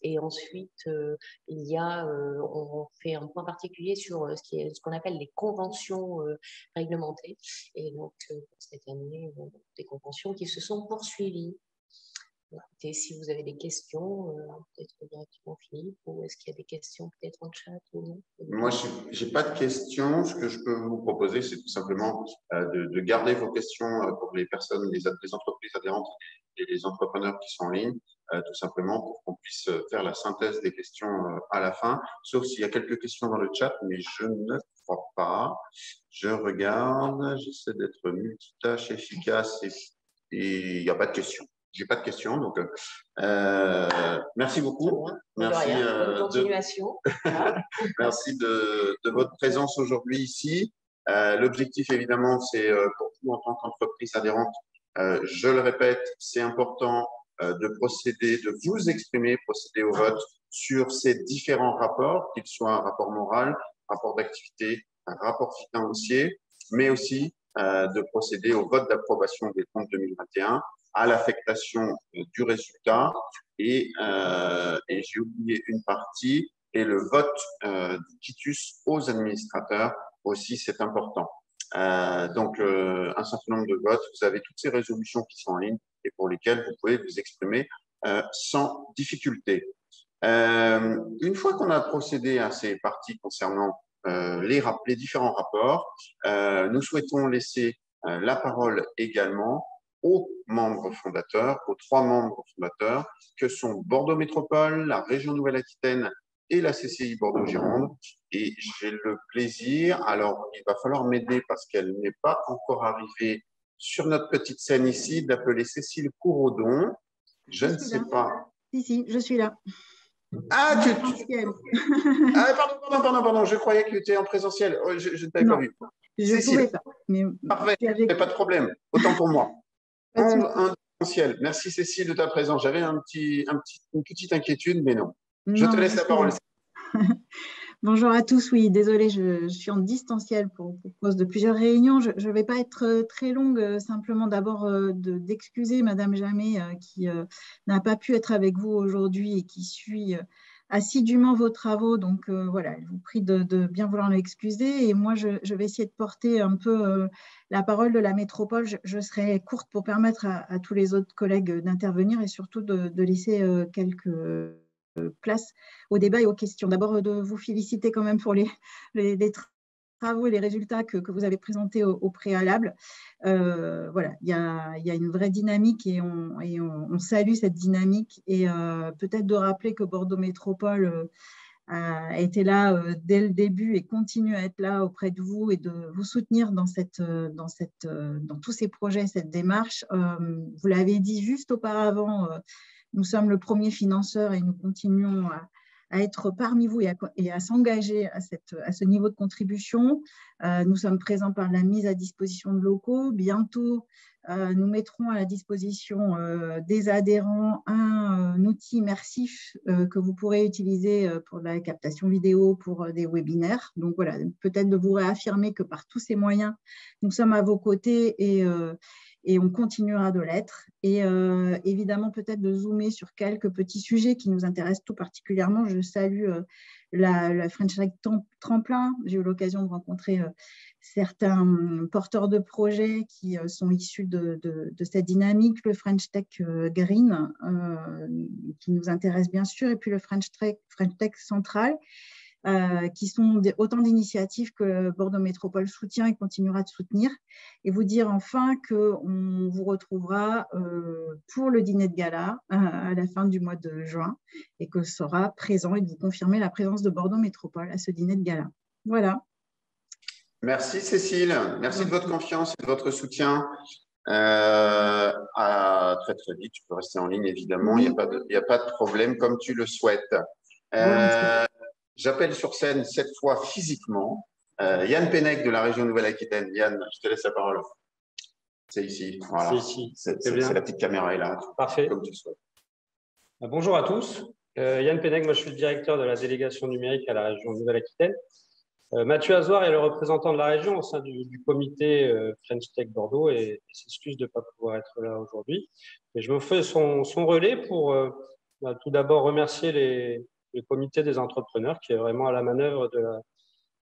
Et ensuite, on fait un point particulier sur ce qu'on appelle les conventions réglementées. Et donc, pour cette année, des conventions qui se sont poursuivies. Écoutez, si vous avez des questions, peut-être directement Philippe, ou est-ce qu'il y a des questions peut-être en chat ou non? Moi, je n'ai pas de questions. Ce que je peux vous proposer, c'est tout simplement de garder vos questions pour les personnes, les entreprises adhérentes et les entrepreneurs qui sont en ligne, tout simplement pour qu'on puisse faire la synthèse des questions à la fin, sauf s'il y a quelques questions dans le chat, mais je ne crois pas. Je regarde, j'essaie d'être multitâche, efficace et il n'y a pas de questions. J'ai pas de questions, donc merci beaucoup. Merci bonne continuation. Merci de votre présence aujourd'hui ici. L'objectif, évidemment, c'est pour vous en tant qu'entreprise adhérente, je le répète, c'est important de vous exprimer, procéder au vote sur ces différents rapports, qu'ils soient un rapport moral, rapport d'activité, un rapport financier, mais aussi de procéder au vote d'approbation des comptes 2021, à l'affectation du résultat et j'ai oublié une partie, et le vote du quitus aux administrateurs aussi, c'est important. Donc, un certain nombre de votes, vous avez toutes ces résolutions qui sont en ligne et pour lesquelles vous pouvez vous exprimer sans difficulté. Une fois qu'on a procédé à ces parties concernant les différents rapports, nous souhaitons laisser la parole également aux membres fondateurs, aux 3 membres fondateurs que sont Bordeaux Métropole, la région Nouvelle-Aquitaine et la CCI Bordeaux-Gironde. Et j'ai le plaisir, alors il va falloir m'aider parce qu'elle n'est pas encore arrivée sur notre petite scène ici, d'appeler Cécile Couraudon. Je ne sais pas. Si, je suis là. Ah, pardon, je croyais que tu étais en présentiel. Je ne t'avais pas vu. Je ne pouvais pas. Mais parfait, pas de problème. Autant pour moi. En présentiel. Merci Cécile de ta présence. J'avais une petite inquiétude, mais non. Je te laisse la parole. Bonjour à tous. Oui, désolée, je suis en distanciel pour cause de plusieurs réunions. Je ne vais pas être très longue, simplement d'abord d'excuser Madame Jamet qui n'a pas pu être avec vous aujourd'hui et qui suit assidûment vos travaux. Donc voilà, je vous prie de bien vouloir l'excuser. Et moi, je vais essayer de porter un peu la parole de la métropole. Je serai courte pour permettre à tous les autres collègues d'intervenir et surtout de laisser quelques place au débat et aux questions. D'abord, de vous féliciter quand même pour les travaux et les résultats que vous avez présentés au préalable. Voilà, il y a une vraie dynamique et on salue cette dynamique. Et peut-être de rappeler que Bordeaux Métropole a été là dès le début et continue à être là auprès de vous et de vous soutenir dans tous ces projets, cette démarche. Vous l'avez dit juste auparavant, nous sommes le premier financeur et nous continuons à être parmi vous et à s'engager à ce niveau de contribution. Nous sommes présents par la mise à disposition de locaux. Bientôt, nous mettrons à la disposition des adhérents un outil immersif que vous pourrez utiliser pour la captation vidéo, pour des webinaires. Donc voilà, peut-être de vous réaffirmer que par tous ces moyens, nous sommes à vos côtés et on continuera de l'être. Et évidemment, peut-être de zoomer sur quelques petits sujets qui nous intéressent tout particulièrement. Je salue la French Tech Tremplin. J'ai eu l'occasion de rencontrer certains porteurs de projets qui sont issus de cette dynamique. Le French Tech Green, qui nous intéresse bien sûr, et puis le French Tech Central, qui sont autant d'initiatives que Bordeaux Métropole soutient et continuera de soutenir. Et vous dire enfin qu'on vous retrouvera pour le dîner de gala à la fin du mois de juin et que sera présent et de vous confirmer la présence de Bordeaux Métropole à ce dîner de gala. Voilà. Merci Cécile, merci de votre confiance et de votre soutien. À très très vite, tu peux rester en ligne évidemment, il n'y a pas de problème comme tu le souhaites. J'appelle sur scène cette fois physiquement Yann Pennec de la région Nouvelle-Aquitaine. Yann, je te laisse la parole. C'est ici, voilà. C'est ici. C'est la petite caméra est là. Parfait. Comme tu le souhaites. Bonjour à tous. Yann Pennec, moi je suis le directeur de la délégation numérique à la région Nouvelle-Aquitaine. Mathieu Azoir est le représentant de la région au sein du comité French Tech Bordeaux et s'excuse de ne pas pouvoir être là aujourd'hui. Mais je me fais son relais pour tout d'abord remercier le comité des entrepreneurs qui est vraiment à la manœuvre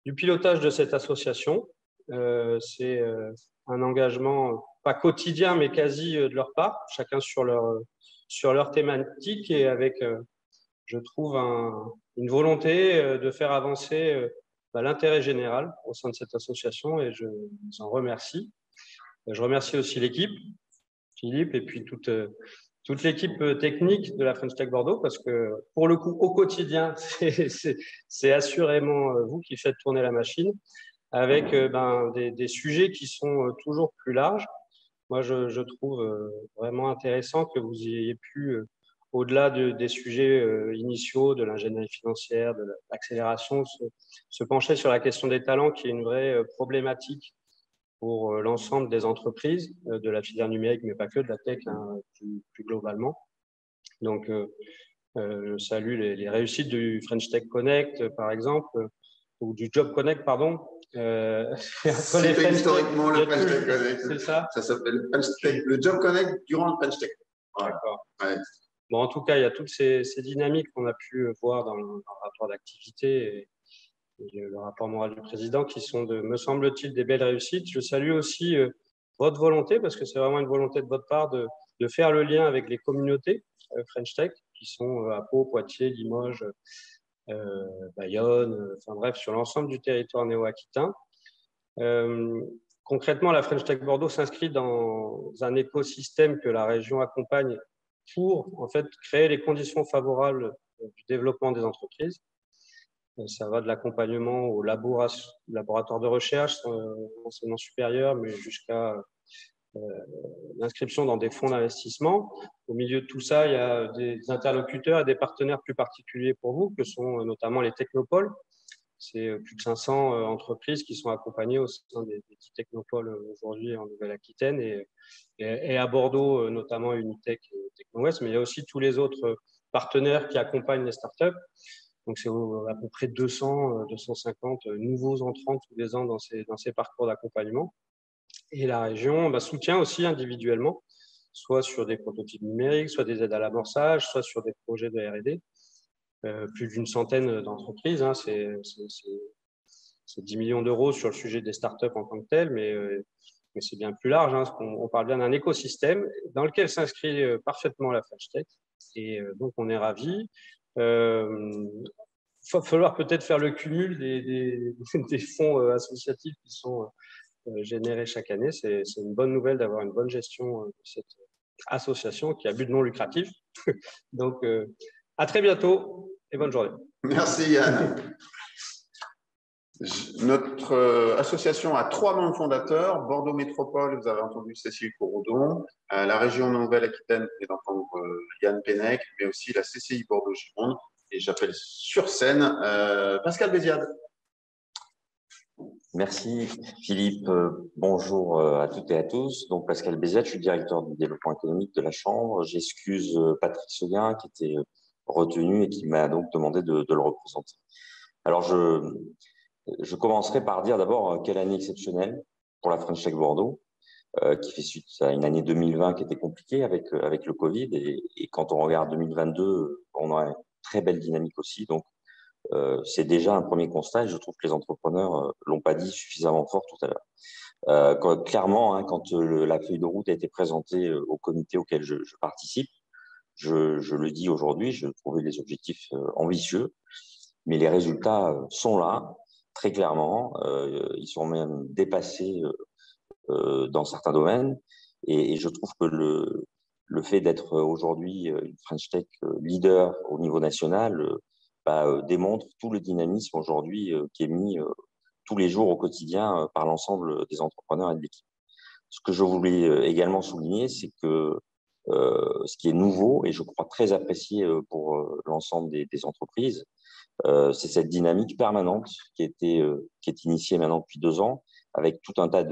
du pilotage de cette association. C'est un engagement pas quotidien mais quasi de leur part, chacun sur leur thématique et avec, je trouve, une volonté de faire avancer l'intérêt général au sein de cette association et je vous en remercie. Je remercie aussi l'équipe, Philippe, et puis toute l'équipe technique de la French Tech Bordeaux parce que pour le coup, au quotidien, c'est assurément vous qui faites tourner la machine avec des sujets qui sont toujours plus larges. Moi, je trouve vraiment intéressant que vous ayez pu au-delà des sujets initiaux, de l'ingénierie financière, de l'accélération, se pencher sur la question des talents qui est une vraie problématique pour l'ensemble des entreprises, de la filière numérique, mais pas que, de la tech plus globalement. Donc, je salue les réussites du French Tech Connect, par exemple, ou du Job Connect, pardon. C'était historiquement le French Tech Connect. C'est ça. Ça s'appelle le Job Connect durant le French Tech. Voilà. D'accord. Ouais. Bon, en tout cas, il y a toutes ces dynamiques qu'on a pu voir dans le rapport d'activité et le rapport moral du président qui sont, me semble-t-il, des belles réussites. Je salue aussi votre volonté, parce que c'est vraiment une volonté de votre part de faire le lien avec les communautés French Tech qui sont à Pau, Poitiers, Limoges, Bayonne, enfin bref, sur l'ensemble du territoire néo-aquitain. Concrètement, la French Tech Bordeaux s'inscrit dans un écosystème que la région accompagne pour en fait créer les conditions favorables du développement des entreprises. Ça va de l'accompagnement au laboratoire de recherche, enseignement supérieur, mais jusqu'à l'inscription dans des fonds d'investissement. Au milieu de tout ça, il y a des interlocuteurs et des partenaires plus particuliers pour vous, que sont notamment les technopoles. C'est plus de 500 entreprises qui sont accompagnées au sein des petits technopoles aujourd'hui en Nouvelle-Aquitaine et à Bordeaux, notamment Unitech et TechnoWest, mais il y a aussi tous les autres partenaires qui accompagnent les startups. Donc, c'est à peu près 250 nouveaux entrants tous les ans dans ces parcours d'accompagnement. Et la région soutient aussi individuellement, soit sur des prototypes numériques, soit des aides à l'amorçage, soit sur des projets de R&D. Plus d'une centaine d'entreprises, hein, c'est 10 millions d'euros sur le sujet des startups en tant que tel, mais c'est bien plus large. Hein, on parle bien d'un écosystème dans lequel s'inscrit parfaitement la French Tech. Et donc, on est ravis. Il va falloir peut-être faire le cumul des fonds associatifs qui sont générés chaque année. C'est une bonne nouvelle d'avoir une bonne gestion de cette association qui a but non lucratif. Donc, à très bientôt et bonne journée. Merci Yann. Notre association a 3 membres fondateurs. Bordeaux Métropole, vous avez entendu Cécile Corrodon. La région Nouvelle-Aquitaine, vous venez d'entendre Yann Pennec, mais aussi la CCI Bordeaux-Gironde. Et j'appelle sur scène Pascal Béziade. Merci Philippe. Bonjour à toutes et à tous. Donc Pascal Béziade, je suis directeur du développement économique de la Chambre. J'excuse Patrick Seguin qui était retenu et qui m'a donc demandé de le représenter. Alors je commencerai par dire d'abord quelle année exceptionnelle pour la French Tech Bordeaux, qui fait suite à une année 2020 qui était compliquée avec le Covid. Et quand on regarde 2022, on a une très belle dynamique aussi. Donc, c'est déjà un premier constat et je trouve que les entrepreneurs l'ont pas dit suffisamment fort tout à l'heure. Clairement, hein, quand la feuille de route a été présentée au comité auquel je participe, je le dis aujourd'hui, je trouvais les objectifs ambitieux, mais les résultats sont là, très clairement. Ils sont même dépassés dans certains domaines. Et je trouve que le fait d'être aujourd'hui une French Tech leader au niveau national démontre tout le dynamisme aujourd'hui qui est mis tous les jours au quotidien par l'ensemble des entrepreneurs et de l'équipe. Ce que je voulais également souligner, c'est que ce qui est nouveau et je crois très apprécié pour l'ensemble des entreprises, c'est cette dynamique permanente qui est initiée maintenant depuis 2 ans, avec tout un tas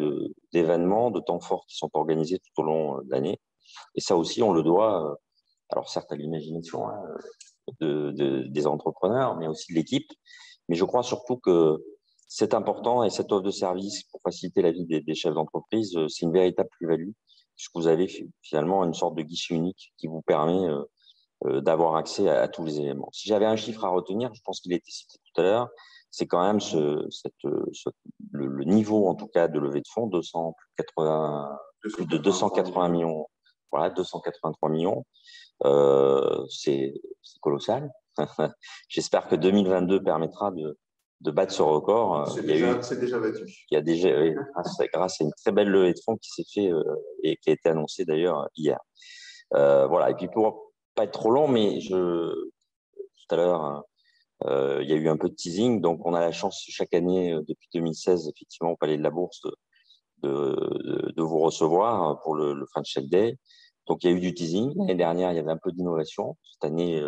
d'événements, de temps forts qui sont organisés tout au long de l'année. Et ça aussi, on le doit, alors certes à l'imagination des entrepreneurs, mais aussi de l'équipe. Mais je crois surtout que c'est important et cette offre de service pour faciliter la vie des chefs d'entreprise, c'est une véritable plus-value, puisque vous avez finalement une sorte de guichet unique qui vous permet d'avoir accès à tous les éléments. Si j'avais un chiffre à retenir, je pense qu'il a été cité tout à l'heure, c'est quand même le niveau en tout cas de levée de fonds, 280 millions, voilà, 283 millions, c'est colossal. J'espère que 2022 permettra de battre ce record. C'est déjà battu. Il y a déjà, oui, grâce à une très belle levée de fonds qui s'est fait et qui a été annoncée d'ailleurs hier. Voilà. Et puis pour pas être trop long, mais tout à l'heure, il y a eu un peu de teasing. Donc, on a la chance chaque année, depuis 2016, effectivement, au Palais de la Bourse, de vous recevoir pour le French Tech Day. Donc, il y a eu du teasing. L'année dernière, il y avait un peu d'innovation. Cette année,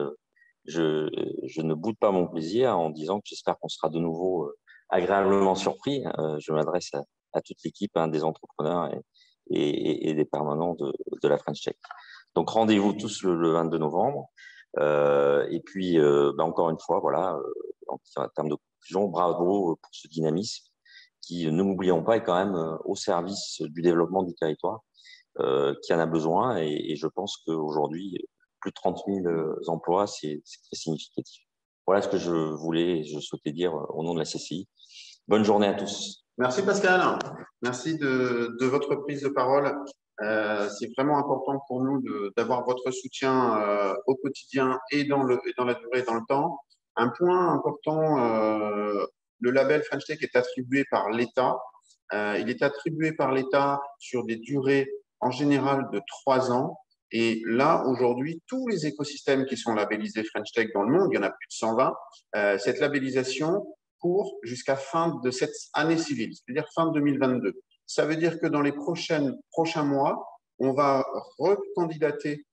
je ne boude pas mon plaisir en disant que j'espère qu'on sera de nouveau agréablement surpris. Je m'adresse à toute l'équipe des entrepreneurs et des permanents de la French Tech. Donc, rendez-vous tous le 22 novembre. Et puis, encore une fois, voilà, en termes de conclusion, bravo pour ce dynamisme qui, ne m'oublions pas, est quand même au service du développement du territoire qui en a besoin. Et je pense qu'aujourd'hui, plus de 30 000 emplois, c'est très significatif. Voilà ce que je souhaitais dire au nom de la CCI. Bonne journée à tous. Merci Pascal. Merci de votre prise de parole. C'est vraiment important pour nous d'avoir votre soutien au quotidien et dans la durée et dans le temps. Un point important, le label French Tech est attribué par l'État. Il est attribué par l'État sur des durées en général de 3 ans. Et là, aujourd'hui, tous les écosystèmes qui sont labellisés French Tech dans le monde, il y en a plus de 120, cette labellisation court jusqu'à fin de cette année civile, c'est-à-dire fin 2022. Ça veut dire que dans les prochains mois, on va recandidater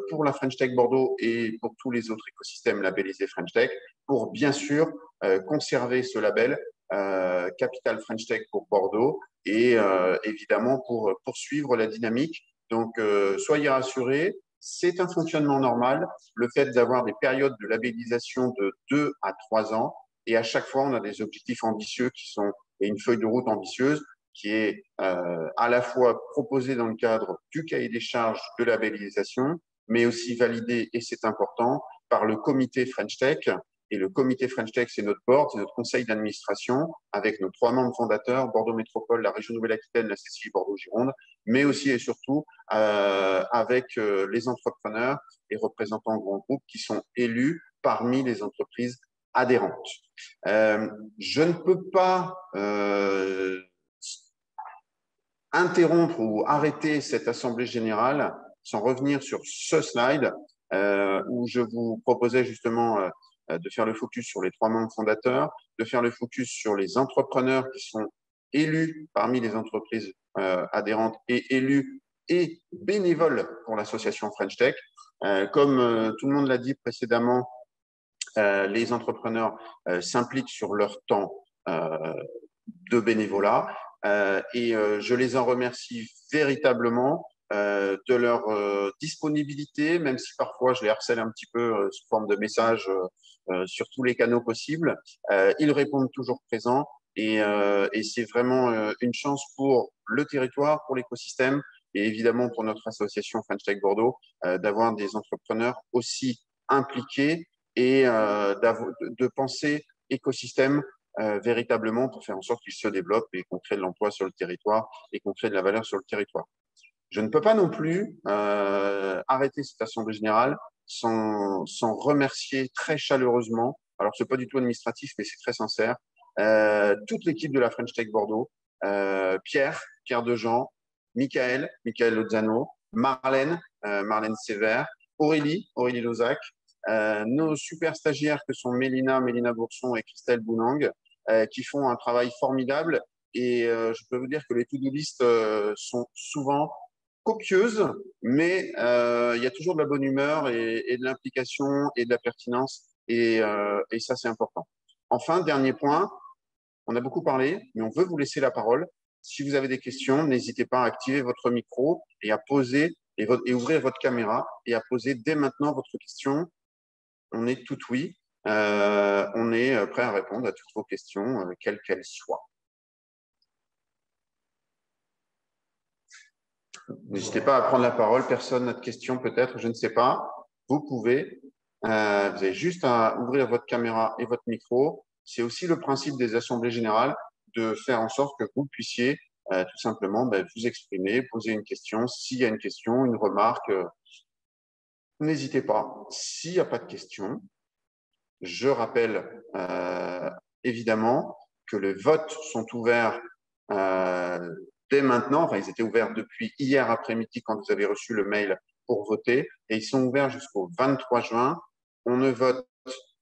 pour la French Tech Bordeaux et pour tous les autres écosystèmes labellisés French Tech pour bien sûr conserver ce label Capital French Tech pour Bordeaux et évidemment pour poursuivre la dynamique. Donc, soyez rassurés, C'est un fonctionnement normal, le fait d'avoir des périodes de labellisation de 2 à 3 ans. Et à chaque fois, on a des objectifs ambitieux et une feuille de route ambitieuse qui est à la fois proposée dans le cadre du cahier des charges de labellisation, mais aussi validée, et c'est important, par le comité French Tech. Et le comité French Tech, c'est notre board, c'est notre conseil d'administration, avec nos 3 membres fondateurs, Bordeaux Métropole, la région Nouvelle-Aquitaine, la CCI Bordeaux-Gironde, mais aussi et surtout avec les entrepreneurs et représentants grands groupes qui sont élus parmi les entreprises adhérentes. Je ne peux pas interrompre ou arrêter cette assemblée générale sans revenir sur ce slide où je vous proposais justement de faire le focus sur les 3 membres fondateurs, de faire le focus sur les entrepreneurs qui sont élus parmi les entreprises adhérentes et élus et bénévoles pour l'association French Tech. Comme tout le monde l'a dit précédemment, les entrepreneurs s'impliquent sur leur temps de bénévolat et je les en remercie véritablement de leur disponibilité, même si parfois je les harcèle un petit peu sous forme de messages sur tous les canaux possibles. Ils répondent toujours présents et c'est vraiment une chance pour le territoire, pour l'écosystème et évidemment pour notre association French Tech Bordeaux d'avoir des entrepreneurs aussi impliqués et de penser écosystème véritablement pour faire en sorte qu'ils se développent et qu'on crée de l'emploi sur le territoire et qu'on crée de la valeur sur le territoire. Je ne peux pas non plus arrêter cette assemblée générale sans remercier très chaleureusement, alors ce n'est pas du tout administratif, mais c'est très sincère, toute l'équipe de la French Tech Bordeaux, Pierre Dejean, Michael Lozano, Marlène Sévère, Aurélie Lozac, nos super stagiaires que sont Mélina Bourson et Christelle Bounang, qui font un travail formidable. Et je peux vous dire que les to-do list sont souvent copieuses, mais il y a toujours de la bonne humeur et de l'implication et de la pertinence. Et ça, c'est important. Enfin, dernier point, on a beaucoup parlé, mais on veut vous laisser la parole. Si vous avez des questions, n'hésitez pas à activer votre micro et à poser et ouvrir votre caméra et à poser dès maintenant votre question. On est tout oui. On est prêt à répondre à toutes vos questions, quelles qu'elles soient. N'hésitez pas à prendre la parole. Personne n'a de questions peut-être, je ne sais pas. Vous pouvez. Vous avez juste à ouvrir votre caméra et votre micro. C'est aussi le principe des assemblées générales de faire en sorte que vous puissiez tout simplement vous exprimer, poser une question. S'il y a une question, une remarque, n'hésitez pas. S'il n'y a pas de questions, je rappelle évidemment que les votes sont ouverts dès maintenant. Enfin, ils étaient ouverts depuis hier après-midi quand vous avez reçu le mail pour voter et ils sont ouverts jusqu'au 23 juin. On ne vote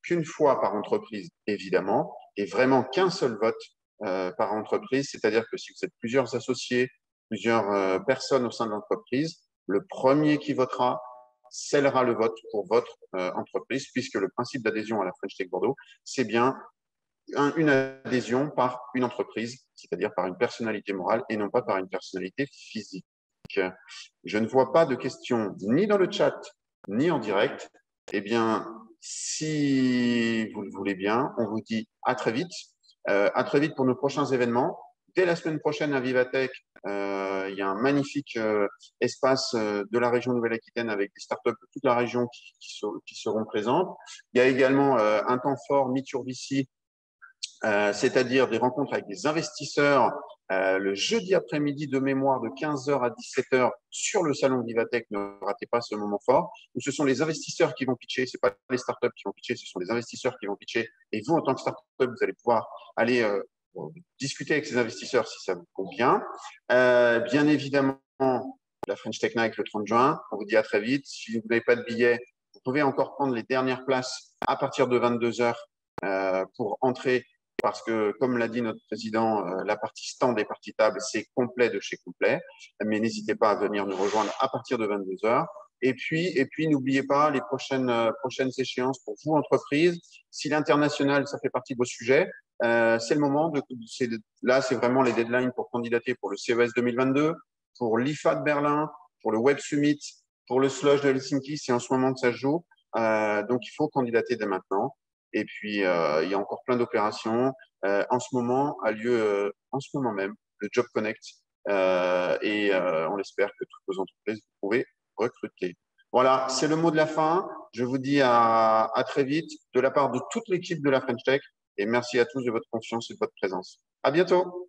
qu'une fois par entreprise, évidemment, et vraiment qu'un seul vote par entreprise. C'est-à-dire que si vous êtes plusieurs associés, plusieurs personnes au sein de l'entreprise, le premier qui votera scellera le vote pour votre entreprise, puisque le principe d'adhésion à la French Tech Bordeaux, c'est bien une adhésion par une entreprise, c'est-à-dire par une personnalité morale et non pas par une personnalité physique. Je ne vois pas de questions ni dans le chat, ni en direct. Eh bien, si vous le voulez bien, on vous dit à très vite. À très vite pour nos prochains événements. Dès la semaine prochaine à Vivatech, il y a un magnifique espace de la région Nouvelle-Aquitaine avec des startups de toute la région qui seront présentes. Il y a également un temps fort Meet Your VC, c'est-à-dire des rencontres avec des investisseurs le jeudi après-midi de mémoire de 15h à 17h sur le salon Vivatech. Ne ratez pas ce moment fort, où ce sont les investisseurs qui vont pitcher, ce n'est pas les startups qui vont pitcher, ce sont les investisseurs qui vont pitcher. Et vous, en tant que startup, vous allez pouvoir aller discuter avec ces investisseurs si ça vous convient. Bien évidemment, la French Tech Night le 30 juin. On vous dit à très vite. Si vous n'avez pas de billets, vous pouvez encore prendre les dernières places à partir de 22h pour entrer. Parce que, comme l'a dit notre président, la partie stand et partie table, c'est complet de chez complet. Mais n'hésitez pas à venir nous rejoindre à partir de 22h. Et puis n'oubliez pas les prochaines échéances pour vous, entreprises. Si l'international, ça fait partie de vos sujets, c'est le moment là, c'est vraiment les deadlines pour candidater pour le CES 2022, pour l'IFA de Berlin, pour le Web Summit, Pour le slush de Helsinki, c'est en ce moment que ça se joue. Donc, il faut candidater dès maintenant. Et puis, il y a encore plein d'opérations. En ce moment, a lieu, en ce moment même, le Job Connect. On espère que toutes vos entreprises vous pouvez recruter. Voilà, c'est le mot de la fin. Je vous dis à très vite de la part de toute l'équipe de la French Tech. Et merci à tous de votre confiance et de votre présence. À bientôt.